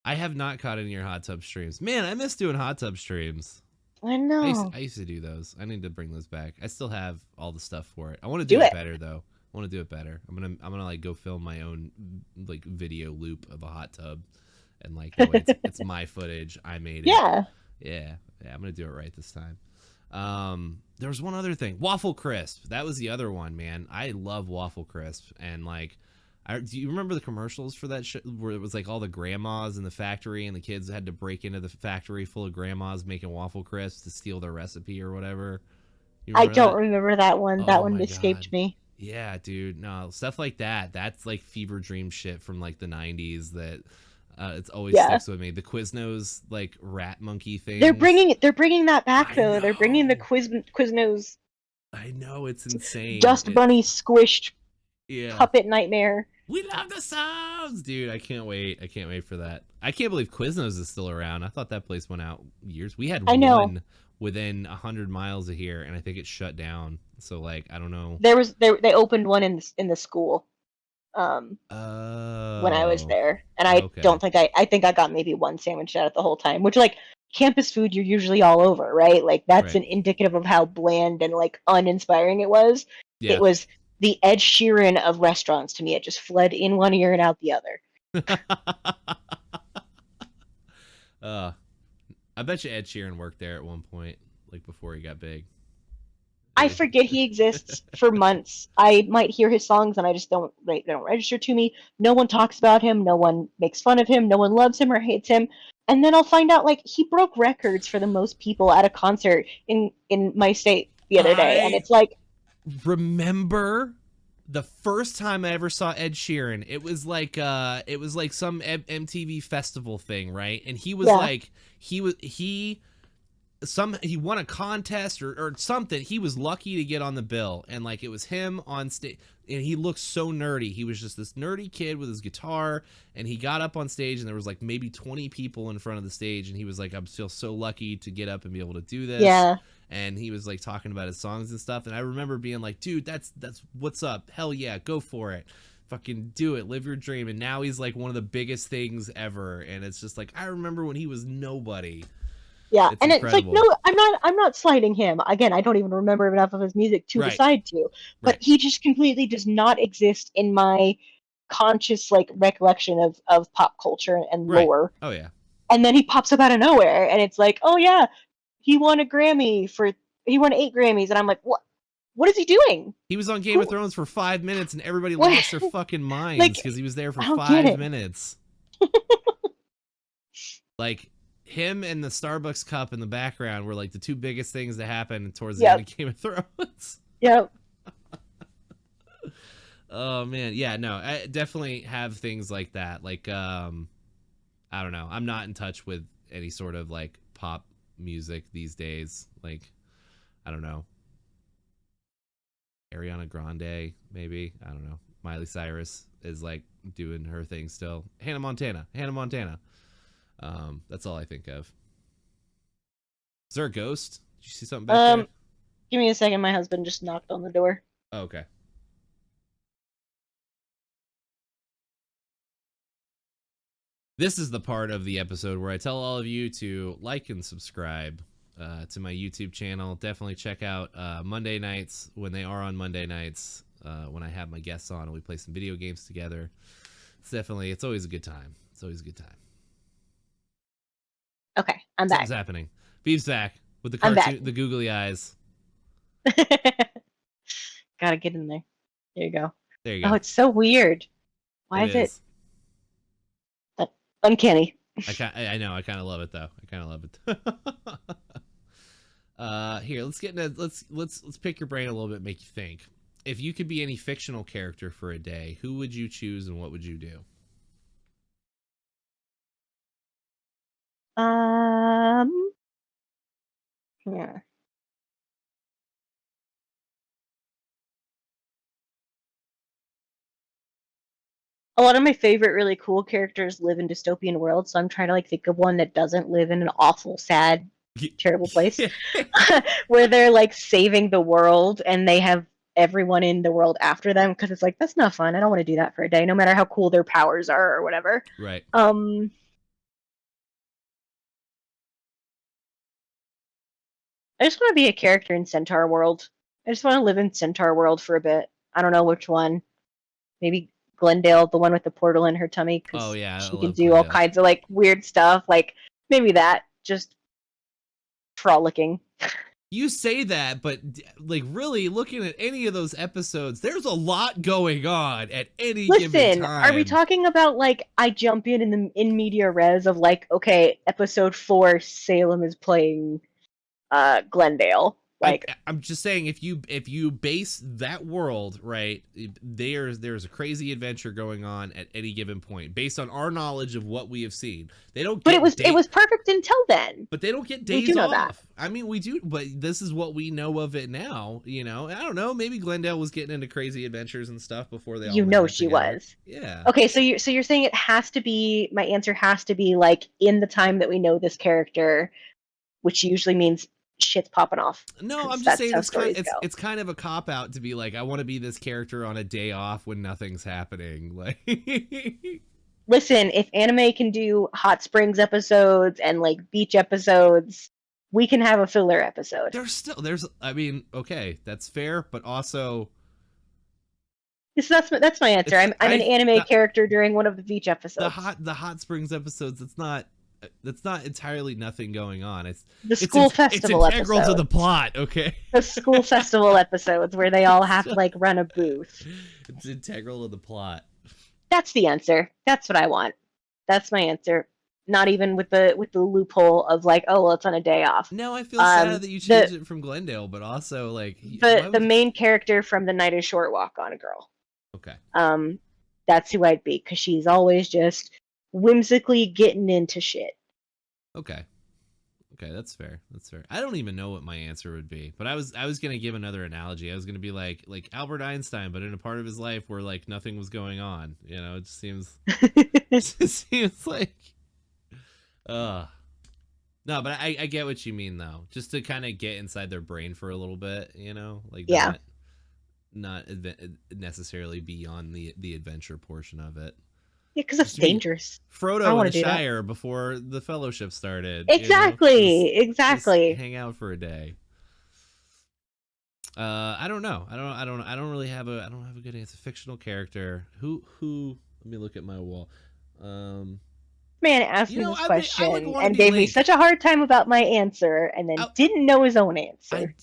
I have not caught any of your hot tub streams. Man, I miss doing hot tub streams. I I used, know. I used to do those. I need to bring those back. I still have all the stuff for it. I want to do Do it it. better though. I want to do it better. I'm gonna like go film my own like video loop of a hot tub, and like that way it's my footage. I made it. Yeah. Yeah, yeah. I'm gonna do it right this time. There was one other thing. Waffle Crisp. That was the other one, man. I love Waffle Crisp, and like, do you remember the commercials for that where it was like all the grandmas in the factory, and the kids had to break into the factory full of grandmas making Waffle Crisps to steal their recipe or whatever? You I remember don't that? remember that one. That Oh one my god. escaped me. Yeah, dude. No, stuff like that. That's like fever dream shit from like the 90s that it's always Yeah. sticks with me. The Quiznos like rat monkey things. They're bringing that back I though. They're bringing the know. Quiznos I know, it's insane. Dust Bunny squished Yeah. puppet nightmare. We love the sounds, dude. I can't wait. I can't wait for that. I can't believe Quiznos is still around. I thought that place went out years. We had I know. one within 100 miles of here, and I think it shut down. So like, I don't know. They opened one in the school. Um, when I was Oh, there, and okay. I think I got maybe one sandwich out of the whole time, which like campus food you're usually all over, right? Like that's Right. an indicative of how bland and like uninspiring it was. It Yeah. was the Ed Sheeran of restaurants to me. It just fled in one ear and out the other. uh, I bet you Ed Sheeran worked there at one point, like before he got big. I forget he exists for months. I might hear his songs and I just they don't register to me. No one talks about him. No one makes fun of him. No one loves him or hates him. And then I'll find out like he broke records for the most people at a concert in my state the other day, and I it's like, remember the first time I ever saw Ed Sheeran. It was like some MTV festival thing, right? And he was yeah, like he won a contest or something. He was lucky to get on the bill, and like it was him on stage, and he looked so nerdy. He was just this nerdy kid with his guitar, and he got up on stage, and there was like maybe 20 people in front of the stage, and he was like, I feel so lucky to get up and be able to do this. yeah, And he was like talking about his songs and stuff, and I remember being like, dude, that's what's up. Hell yeah, go for it. Fucking do it, live your dream. And now he's like one of the biggest things ever, and it's just like, I remember when he was nobody. yeah. It's And it's like, no, incredible. I'm not slighting him. Again, I don't even remember enough of his music to Right, decide to. But right, he just completely does not exist in my conscious like recollection of pop culture and right. lore. Oh yeah. And then he pops up out of nowhere and it's like, oh yeah, he won a Grammy for he won 8 Grammys, and I'm like, what is he doing? He was on Game of Who Thrones for 5 minutes, and everybody what lost their fucking minds like because he was there for I don't get five it. minutes. Like him and the Starbucks cup in the background were like the two biggest things that happened towards the end Yep, of Game of Thrones. yep. Oh man, yeah, no, I definitely have things like that. Like, I don't know. I'm not in touch with any sort of like pop music these days. Like, I don't know. Ariana Grande, maybe. I don't know. Miley Cyrus is like doing her thing still. Hannah Montana. Hannah Montana. That's all I think of. Is there a ghost? Did you see something back there? Um, give me a second. My husband just knocked on the door. Oh, okay. This is the part of the episode where I tell all of you to like and subscribe to my YouTube channel. Definitely check out Monday nights when they are on Monday nights when I have my guests on and we play some video games together. It's always a good time. It's always a good time. Okay, I'm Something's back. happening. Beeb's back with the I'm back. cartoon, the googly eyes. Gotta get in there. There you go. There you Oh, go. it's so weird. Why It is it is. uncanny? I know. I kind of love it though. I kind of love it. Here, let's get into let's pick your brain a little bit, make you think. If you could be any fictional character for a day, who would you choose and what would you do? Um, yeah. A lot of my favorite really cool characters live in dystopian worlds, so I'm trying to like think of one that doesn't live in an awful, sad, terrible place where they're like saving the world and they have everyone in the world after them because it's like that's not fun. I don't want to do that for a day, no matter how cool their powers are or whatever. Right. I just want to be a character in Centaur World. I just want to live in Centaur World for a bit. I don't know which one. Maybe Glendale, the one with the portal in her tummy, Oh because yeah, I she can love do all Glendale. kinds of like weird stuff. Like maybe that, just frolicking. You say that, but like really looking at any of those episodes, there's a lot going on at any given Listen, are we time. talking about like I jump in media res of like, okay, episode 4, Salem is playing Glendale. Like I'm just saying if you base that world right, there's a crazy adventure going on at any given point based on our knowledge of what we have seen. They don't but get it was perfect until then. but they don't get We do days know that. off. I mean, we do, but this is what we know of it now. You know, I don't know. Maybe Glendale was getting into crazy adventures and stuff before they all You went know back she together. was. Yeah. Okay, so you're saying it has to be my answer has to be like in the time that we know this character, which usually means shit's popping off No, I'm because just that's saying how it's kind stories go. it's kind of a cop out to be like I want to be this character on a day off when nothing's happening. Like Listen, if anime can do hot springs episodes and like beach episodes, we can have a filler episode. there's I mean, okay, that's fair, but also So that's my answer. it's I'm an anime the, character during one of the beach episodes. the hot springs episodes. That's not entirely nothing going on. The school It's festival integral to the episodes. plot. Okay. The school festival episodes where they all have to like run a booth. It's integral to the plot. That's the answer. That's what I want. That's my answer. Not even with the loophole of like, oh well, it's on a day off. No, I feel sad that you changed it from Glendale, but also like The main character from The Night is Short Walk on a Girl. Okay. That's who I'd be because she's always just whimsically getting into shit. Okay. Okay, that's fair. That's fair. I don't even know what my answer would be, but I was gonna give another analogy. I was gonna be like Albert Einstein, but in a part of his life where like nothing was going on. You know, it just seems it seems like no, but I get what you mean though. Just to kind of get inside their brain for a little bit, you know, like Yeah. not necessarily beyond the adventure portion of it. Yeah, because it's dangerous. Frodo in the Shire before the Fellowship started. Exactly, you know? just hang out for a day. I don't know. I don't really have a good answer. Fictional character. Who? Let me look at my wall. Man asked me this question and gave me such a hard time about my answer, and then didn't know his own answer.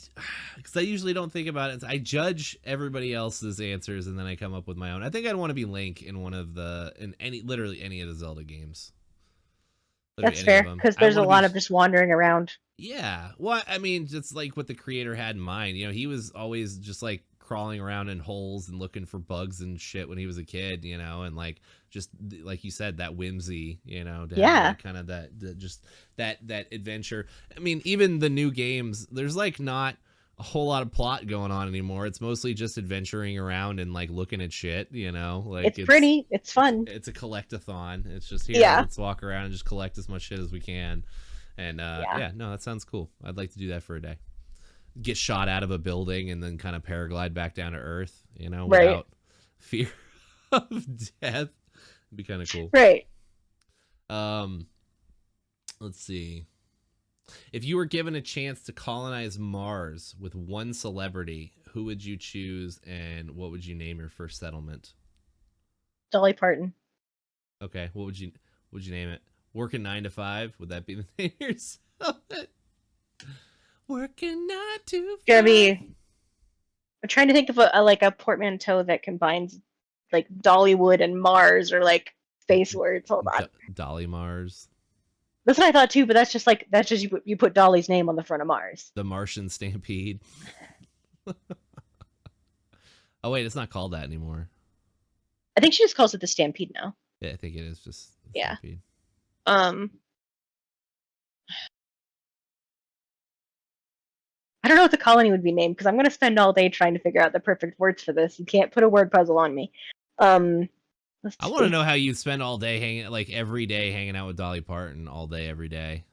Because I usually don't think about it. I judge everybody else's answers, and then I come up with my own. I think I'd want to be Link in literally any of the Zelda games. That's fair, because there's a lot of just wandering around. Yeah. Well, I mean, just like what the creator had in mind. You know, he was always just like crawling around in holes and looking for bugs and shit when he was a kid, you know, and like just like you said, that whimsy, you know, kind of that adventure. I mean, even the new games, there's like not a whole lot of plot going on anymore. It's mostly just adventuring around and like looking at shit, you know, like it's pretty, it's fun. It's a collectathon. It's just here, let's walk around and just collect as much shit as we can. And yeah, no, that sounds cool. I'd like to do that for a day. Get shot out of a building and then kind of paraglide back down to Earth, you know, without fear of death. It'd be kind of cool. Right. Let's see. If you were given a chance to colonize Mars with one celebrity, who would you choose and what would you name your first settlement? Dolly Parton. Okay, what would you name it? Working 9 to 5? Would that be the name of your settlement? Working 9 to 5. Gonna be. I'm trying to think of a portmanteau that combines like Dollywood and Mars or like space words. Hold on. Dolly Mars. That's what I thought too, but that's just you put Dolly's name on the front of Mars. The Martian Stampede. Oh wait, it's not called that anymore. I think she just calls it the Stampede now. Yeah, I think it is just Stampede. I don't know what the colony would be named because I'm going to spend all day trying to figure out the perfect words for this. You can't put a word puzzle on me. I want to know how you spend all day every day hanging out with Dolly Parton all day, every day.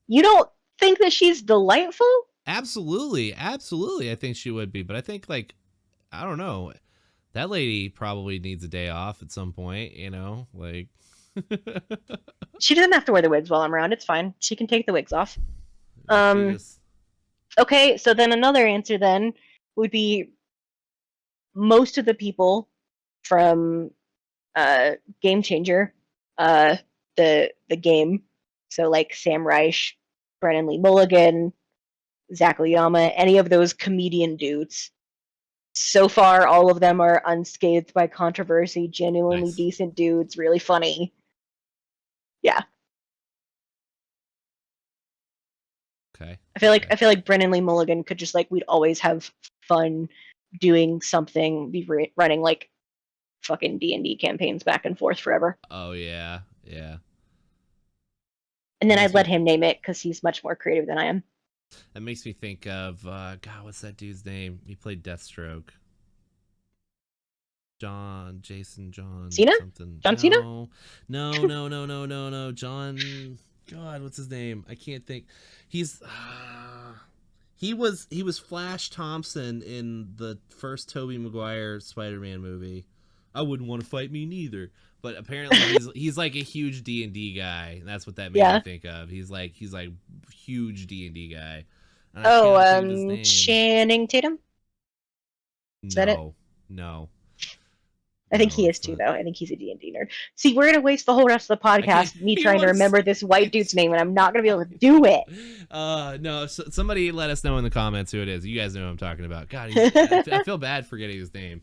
You don't think that she's delightful? Absolutely. I think she would be, but I think like I don't know. That lady probably needs a day off at some point, you know, like. She doesn't have to wear the wigs while I'm around. It's fine. She can take the wigs off. She Um, just. okay, so then another answer then would be most of the people from Game Changer, uh, the game. So like Sam Reich, Brennan Lee Mulligan, Zach Oyama, any of those comedian dudes. So far, all of them are unscathed by controversy, genuinely Nice. decent dudes, really funny. Yeah, Okay. I feel like Brennan Lee Mulligan could just like we'd always have fun doing something, be running like fucking D&D campaigns back and forth forever. Oh yeah, yeah. And That then makes I'd me let him name it because he's much more creative than I am. that makes me think of God. What's that dude's name? He played Deathstroke. John Cena? something. John Cena? No. John. God, what's his name? I can't think. He's. He was Flash Thompson in the first Tobey Maguire Spider-Man movie. I wouldn't want to fight me neither. But apparently he's like a huge D&D guy. And that's what that made me Yeah. think of. He's like huge D&D guy. And I Oh, cannot think of his name. Channing Tatum? Is that it? No. No. I think No, he is it's too, not. though. I think he's a D&D nerd. See, we're gonna waste the whole rest of the I can't. podcast me He trying to was. remember this white dude's He's, name, and I'm not gonna be able to do it. no. Somebody let us know in the comments who it is. You guys know who I'm talking about. God, I feel bad forgetting his name.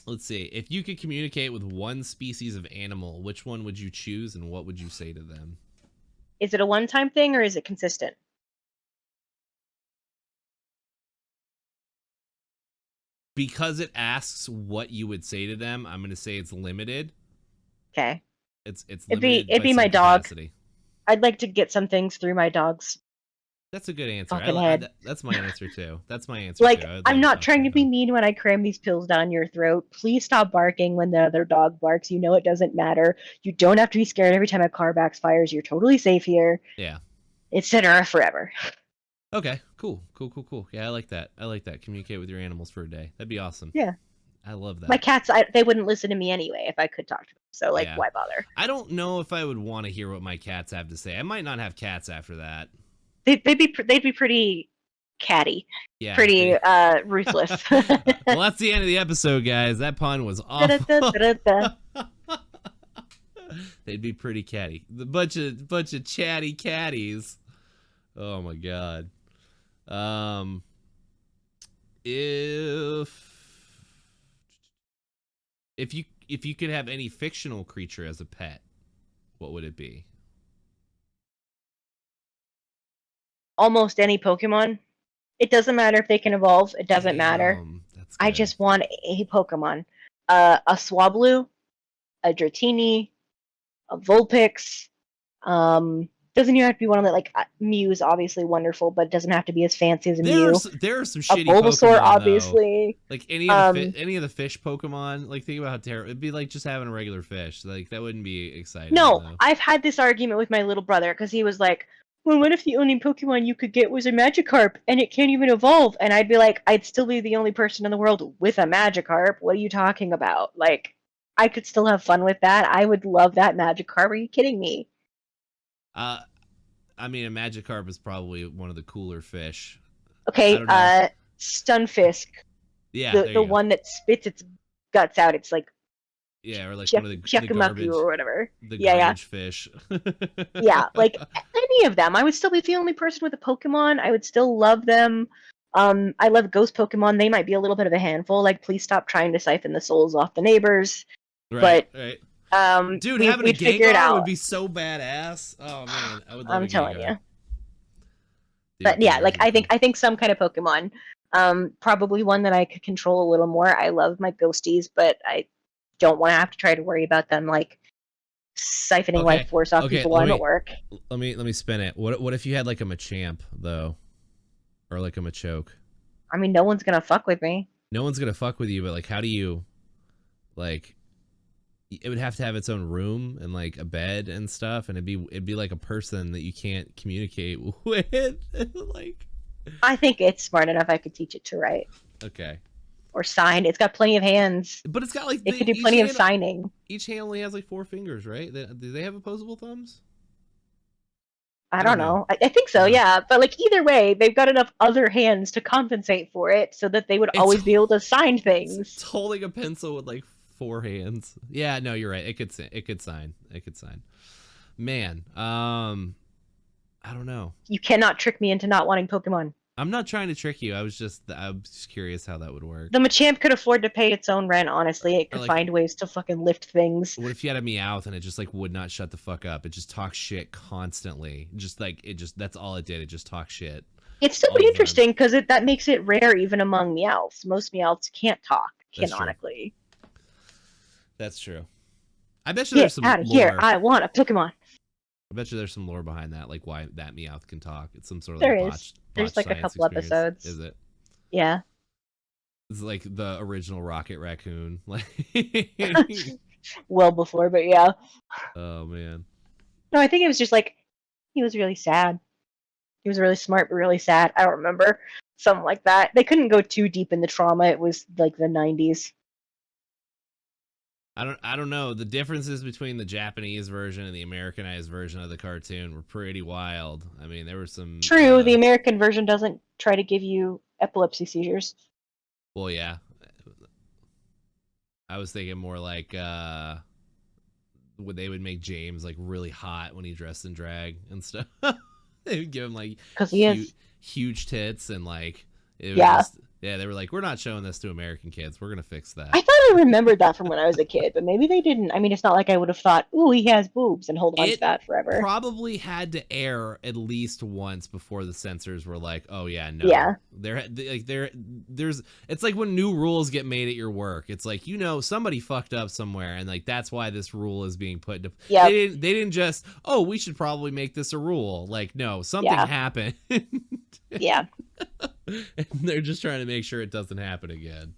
Let's see. If you could communicate with one species of animal, which one would you choose, and what would you say to them? Is it a one-time thing or is it consistent? Because it asks what you would say to them, I'm going to say it's limited. Okay. It's It'd be limited by my some dog. capacity. I'd like to get some things through my dog's That's a good answer. fucking head. That's my answer too. That's my answer Like, too. I would I'm love to not talk to trying my to be dog. mean when I cram these pills down your throat. Please stop barking when the other dog barks. You know it doesn't matter. You don't have to be scared every time a car backfires. You're totally safe here, Yeah. etc. Forever. Okay. Cool. Yeah, I like that. Communicate with your animals for a day. That'd be awesome. Yeah. I love My that. cats, they wouldn't listen to me anyway if I could talk to them. So, like, Yeah. why bother? I don't know if I would want to hear what my cats have to say. I might not have cats after that. They'd be pretty catty, Yeah. pretty ruthless. Well, that's the end of the episode, guys. That pun was awful. They'd be pretty catty. The bunch of chatty catties. Oh my god. Um, if you could have any fictional creature as a pet, what would it be? Almost any Pokemon. It doesn't matter if they can evolve. It doesn't matter. Damn, that's I good. just want a Pokemon. A Swablu, a Dratini, a Vulpix. Doesn't even have to be one of the like Mew is obviously wonderful, but it doesn't have to be as fancy as a Mew. There are some A shitty Bulbasaur, Pokemon though. obviously. Like any of the fish Pokemon. Like think about how terrible it'd be. Like just having a regular fish. Like that wouldn't be exciting. No, Though. I've had this argument with my little brother because he was like, "Well, what if the only Pokemon you could get was a Magikarp and it can't even evolve?" And I'd be like, "I'd still be the only person in the world with a Magikarp. What are you talking about? Like, I could still have fun with that. I would love that Magikarp. Are you kidding me?" I mean, a Magikarp is probably one of the cooler fish. I Okay, don't know. Stunfisk, Yeah, the there you go. one that spits its guts out. It's like Yeah, or like one of the Shakumaku garbage or whatever. the Yeah, yeah. garbage fish. Yeah, like any of them. I would still be the only person with a Pokemon. I would still love them. I love ghost Pokemon. They might be a little bit of a handful. Like, please stop trying to siphon the souls off the neighbors. Right, But right. Dude, we'd having a figure it Gengar would out. be so badass. Oh man, I would love I'm a telling Gengar. you. Dude, But yeah, Gengars like would be cool. I think some kind of Pokemon. Probably one that I could control a little more. I love my ghosties, but I don't want to have to try to worry about them like siphoning Okay, life force off okay. people while I'm at work. Let me spin it. What if you had like a Machamp though, or like a Machoke? I mean, no one's gonna fuck with me. No one's gonna fuck with you, but like, how do you, like? It would have to have its own room and like a bed and stuff, and it'd be like a person that you can't communicate with. Like, I think it's smart enough I could teach it to write. Okay. Or sign. It's got plenty of hands. But it's got like It could do plenty of signing. Each hand only has like 4 fingers, right? Do they have opposable thumbs? I don't know. I think so, yeah. But like either way, they've got enough other hands to compensate for it so that they would always be able to sign things. It's holding a pencil with like 4 hands. Yeah, no, you're right. It could sign. It could sign. Man, I don't know. You cannot trick me into not wanting Pokemon. I'm not trying to trick you. I was just curious how that would work. The Machamp could afford to pay its own rent, honestly. It could find ways to fucking lift things. What if you had a Meowth and it just like would not shut the fuck up? It just talks shit constantly. That's all it did. It just talks shit. It's still interesting because that makes it rare even among Meowths. Most Meowths can't talk canonically. That's true. I bet you there's some out of here. I want a Pokemon. I bet you there's some lore behind that, like why that Meowth can talk. It's some sort of there's like a couple episodes. Is it? Yeah. It's like the original Rocket Raccoon. Like well before, but yeah. Oh man. No, I think it was just like he was really sad. He was really smart but really sad. I don't remember. Something like that. They couldn't go too deep in the trauma. It was like the 90s. I don't know. The differences between the Japanese version and the Americanized version of the cartoon were pretty wild. I mean, there were some... True, the American version doesn't try to give you epilepsy seizures. Well, yeah. I was thinking more like they would make James like really hot when he dressed in drag and stuff. They would give him like huge tits and like... Yeah, they were like, we're not showing this to American kids. We're going to fix that. I thought I remembered that from when I was a kid, but maybe they didn't. I mean, it's not like I would have thought, ooh, he has boobs and hold on to that forever. It probably had to air at least once before the censors were like, oh, yeah, no. Yeah. There's it's like when new rules get made at your work. It's like, somebody fucked up somewhere, and like that's why this rule is being put into... Yeah. They didn't just, oh, we should probably make this a rule. Like, no, something happened. Yeah. And they're just trying to make sure it doesn't happen again.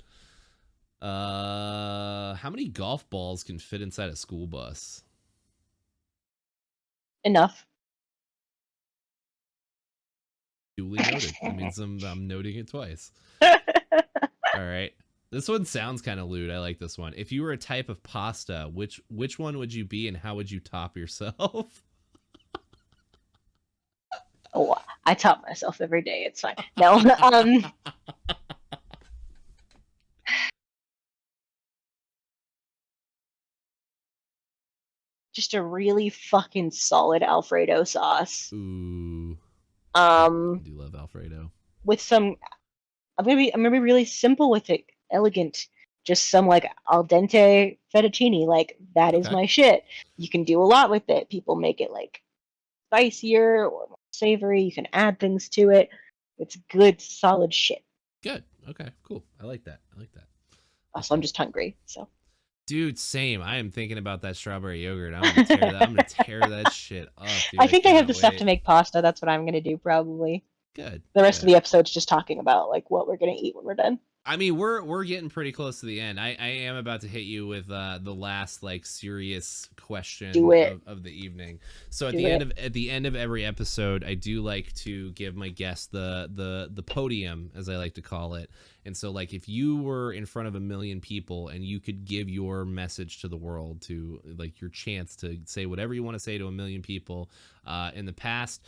How many golf balls can fit inside a school bus? Enough. Duly noted. That means I'm noting it twice. All right. This one sounds kind of lewd. I like this one. If you were a type of pasta, which one would you be and how would you top yourself? Oh, I top myself every day. It's fine. No, just a really fucking solid Alfredo sauce. Ooh. I do love Alfredo. With some, I'm gonna be really simple with it, elegant. Just some like al dente fettuccine. Like that is my shit. You can do a lot with it. People make it like spicier or more savory. You can add things to it. It's good, solid shit. Good. Okay, cool. I like that. Also, I'm just hungry, so. Dude, same. I am thinking about that strawberry yogurt. I'm gonna tear that shit up. Dude, I think I have the stuff to make pasta. That's what I'm gonna do probably. Good. The rest of the episode's just talking about like what we're gonna eat when we're done. I mean, we're getting pretty close to the end. I am about to hit you with the last like serious question of the evening. So at the end of every episode, I do like to give my guests the podium, as I like to call it. And so like if you were in front of 1 million people and you could give your message to the world, to like your chance to say whatever you want to say to 1 million people. In the past,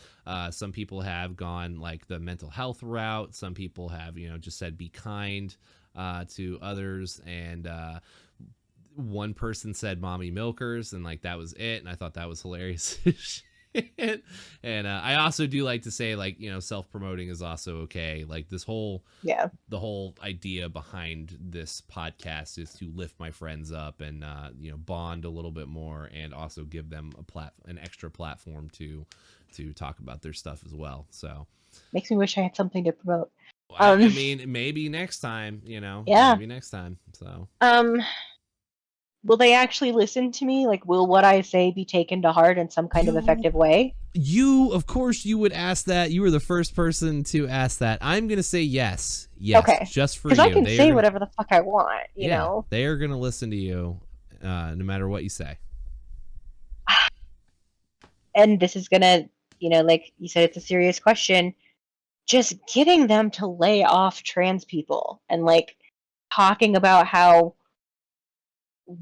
some people have gone like the mental health route. Some people have, just said be kind to others. And one person said mommy milkers, and like that was it. And I thought that was hilarious. And I also do like to say, like, self-promoting is also okay. Like the whole idea behind this podcast is to lift my friends up and bond a little bit more, and also give them an extra platform to talk about their stuff as well. So makes me wish I had something to promote. I mean, maybe next time, maybe next time. So will they actually listen to me? Like, will what I say be taken to heart in some kind of effective way? Of course, you would ask that. You were the first person to ask that. I'm going to say yes. Yes. Okay. Just for you. Because I can say whatever the fuck I want, you know? They are going to listen to you no matter what you say. And this is going to, like you said, it's a serious question. just getting them to lay off trans people and like talking about how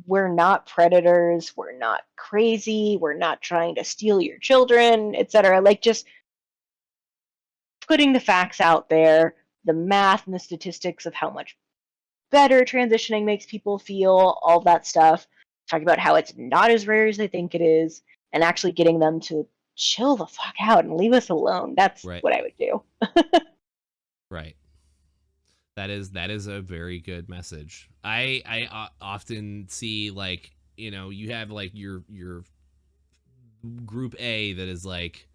we're not predators, we're not crazy, we're not trying to steal your children, etc. Like just putting the facts out there, the math and the statistics of how much better transitioning makes people feel, all that stuff. Talking about how it's not as rare as they think it is, and actually getting them to chill the fuck out and leave us alone. That's Right. what I would do. Right. That is a very good message. I often see, like, you have like your group A that is like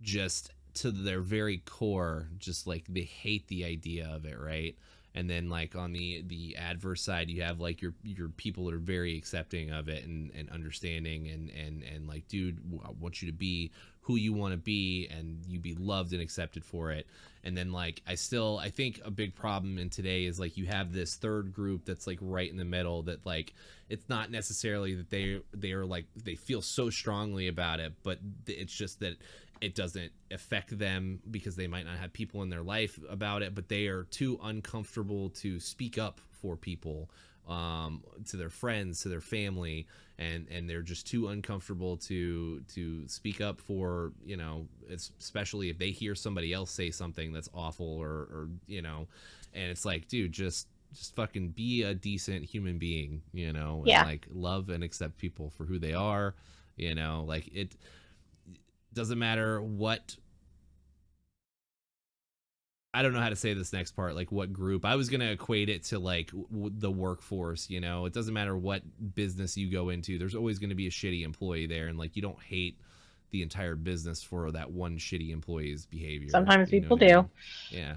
just to their very core, just like they hate the idea of it, right? And then like on the adverse side, you have like your people that are very accepting of it and understanding and like, dude, I want you to be who you want to be and you be loved and accepted for it. And then like I think a big problem in today is like you have this third group that's like right in the middle, that like it's not necessarily that they are like they feel so strongly about it, but it's just that it doesn't affect them because they might not have people in their life about it, but they are too uncomfortable to speak up for people, to their friends, to their family, and they're just too uncomfortable to speak up for, especially if they hear somebody else say something that's awful, or and it's like, dude, just fucking be a decent human being, and Yeah. like love and accept people for who they are, like it doesn't matter what, I don't know how to say this next part, like what group. I was going to equate it to like the workforce, it doesn't matter what business you go into. There's always going to be a shitty employee there, and like you don't hate the entire business for that one shitty employee's behavior. Sometimes You know people what I do. mean? Yeah.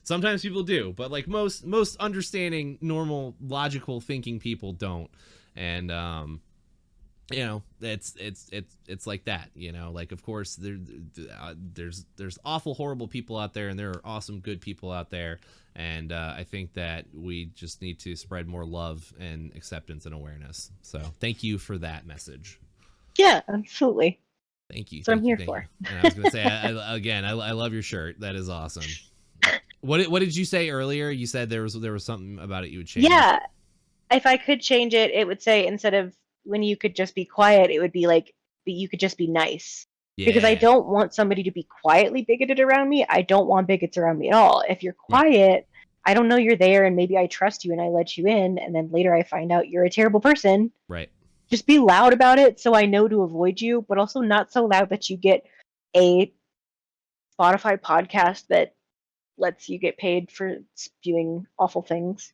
Sometimes people do, but like most understanding, normal, logical thinking people don't. And it's like that, like, of course there's awful, horrible people out there, and there are awesome, good people out there, and I think that we just need to spread more love and acceptance and awareness. So thank you for that message. Yeah, absolutely. Thank you. That's what I'm here Thank for. you. And I was gonna say, I love your shirt. That is awesome. What did you say earlier? You said there was something about it you would change. Yeah, if I could change it, it would say, instead of when you could just be quiet, it would be like you could just be nice. Because I Yeah. don't want somebody to be quietly bigoted around me. I don't want bigots around me at all. If you're Right. quiet, I don't know you're there, and maybe I trust you and I let you in, and then later I find out you're a terrible person. Right. Just be loud about it so I know to avoid you, but also not so loud that you get a Spotify podcast that lets you get paid for spewing awful things.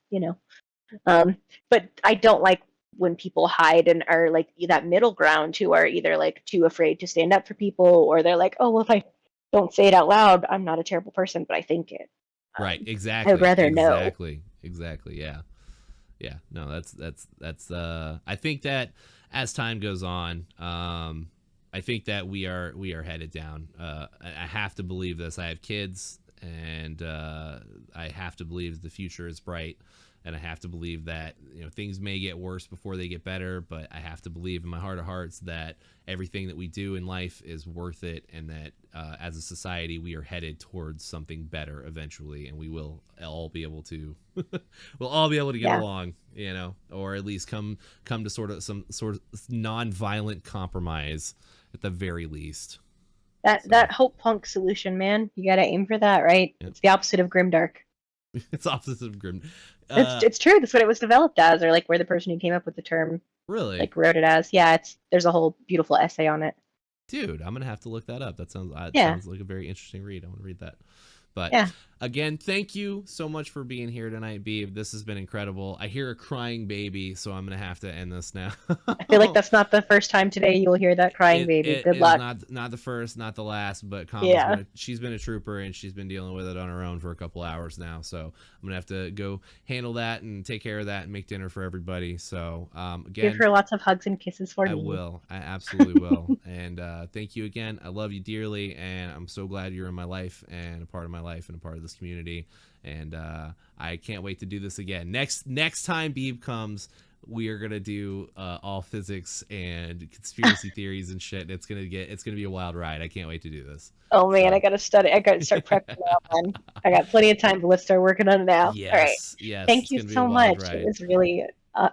But I don't like when people hide and are like that middle ground, who are either like too afraid to stand up for people, or they're like, oh, well, if I don't say it out loud, I'm not a terrible person, but I think it. Right. I would Exactly. rather know. Exactly. Yeah. Yeah. No, that's I think that as time goes on, I think that we are headed down. I have to believe this. I have kids, and I have to believe the future is bright, and I have to believe that things may get worse before they get better, but I have to believe in my heart of hearts that everything that we do in life is worth it, and that as a society we are headed towards something better eventually, and we will all be able to we'll all be able to get Yeah, along, or at least come to some sort of non-violent compromise at the very least. that So hope punk solution, man. You gotta aim for that, right? yeah. It's the opposite of grimdark. It's opposite of grim. It's true. That's what it was developed as, or like where the person who came up with the term Really, like wrote it as. Yeah, there's a whole beautiful essay on it. dude, I'm gonna have to look that up. That Yeah, sounds like a very interesting read. I want to read that. But yeah. again, thank you so much for being here tonight, Beeb. This has been incredible. I hear a crying baby, so I'm gonna have to end this now. I feel like that's not the first time today you'll hear that crying baby. It Good is luck. not the first, not the last, but Yeah. she's been a trooper, and she's been dealing with it on her own for a couple hours now. So I'm gonna have to go handle that and take care of that and make dinner for everybody. So Give again, her lots of hugs and kisses for I me. will. I absolutely will. And thank you again. I love you dearly, and I'm so glad you're in my life and a part of my life and a part of this community. And I can't wait to do this again. Next time Beeb comes, we are gonna do all physics and conspiracy theories and shit. It's gonna be a wild ride. I can't wait to do this. Oh man, I So gotta study. I gotta start prepping now. Then I got plenty of time, but let's start working on it now. All right. yes, Thank it's you gonna be a so wild much. It ride. was really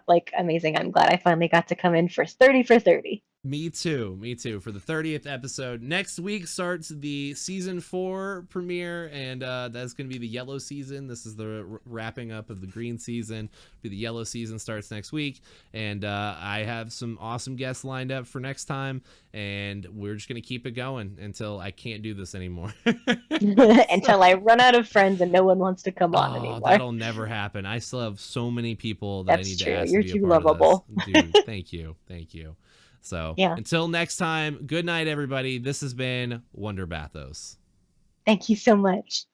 like amazing. I'm glad I finally got to come in for 30 for 30. Me too. Me too. For the 30th episode. Next week starts the season 4 premiere, and that's going to be the yellow season. This is the wrapping up of the green season. The yellow season starts next week, and I have some awesome guests lined up for next time, and we're just going to keep it going until I can't do this anymore. Until I run out of friends and no one wants to come on Oh, anymore. that'll never happen. I still have so many people that I That's need to true. ask to You're be a too part of this. lovable. Dude, thank you. Thank you. So Yeah. until next time, good night, everybody. This has been Wonder Bathos. Thank you so much.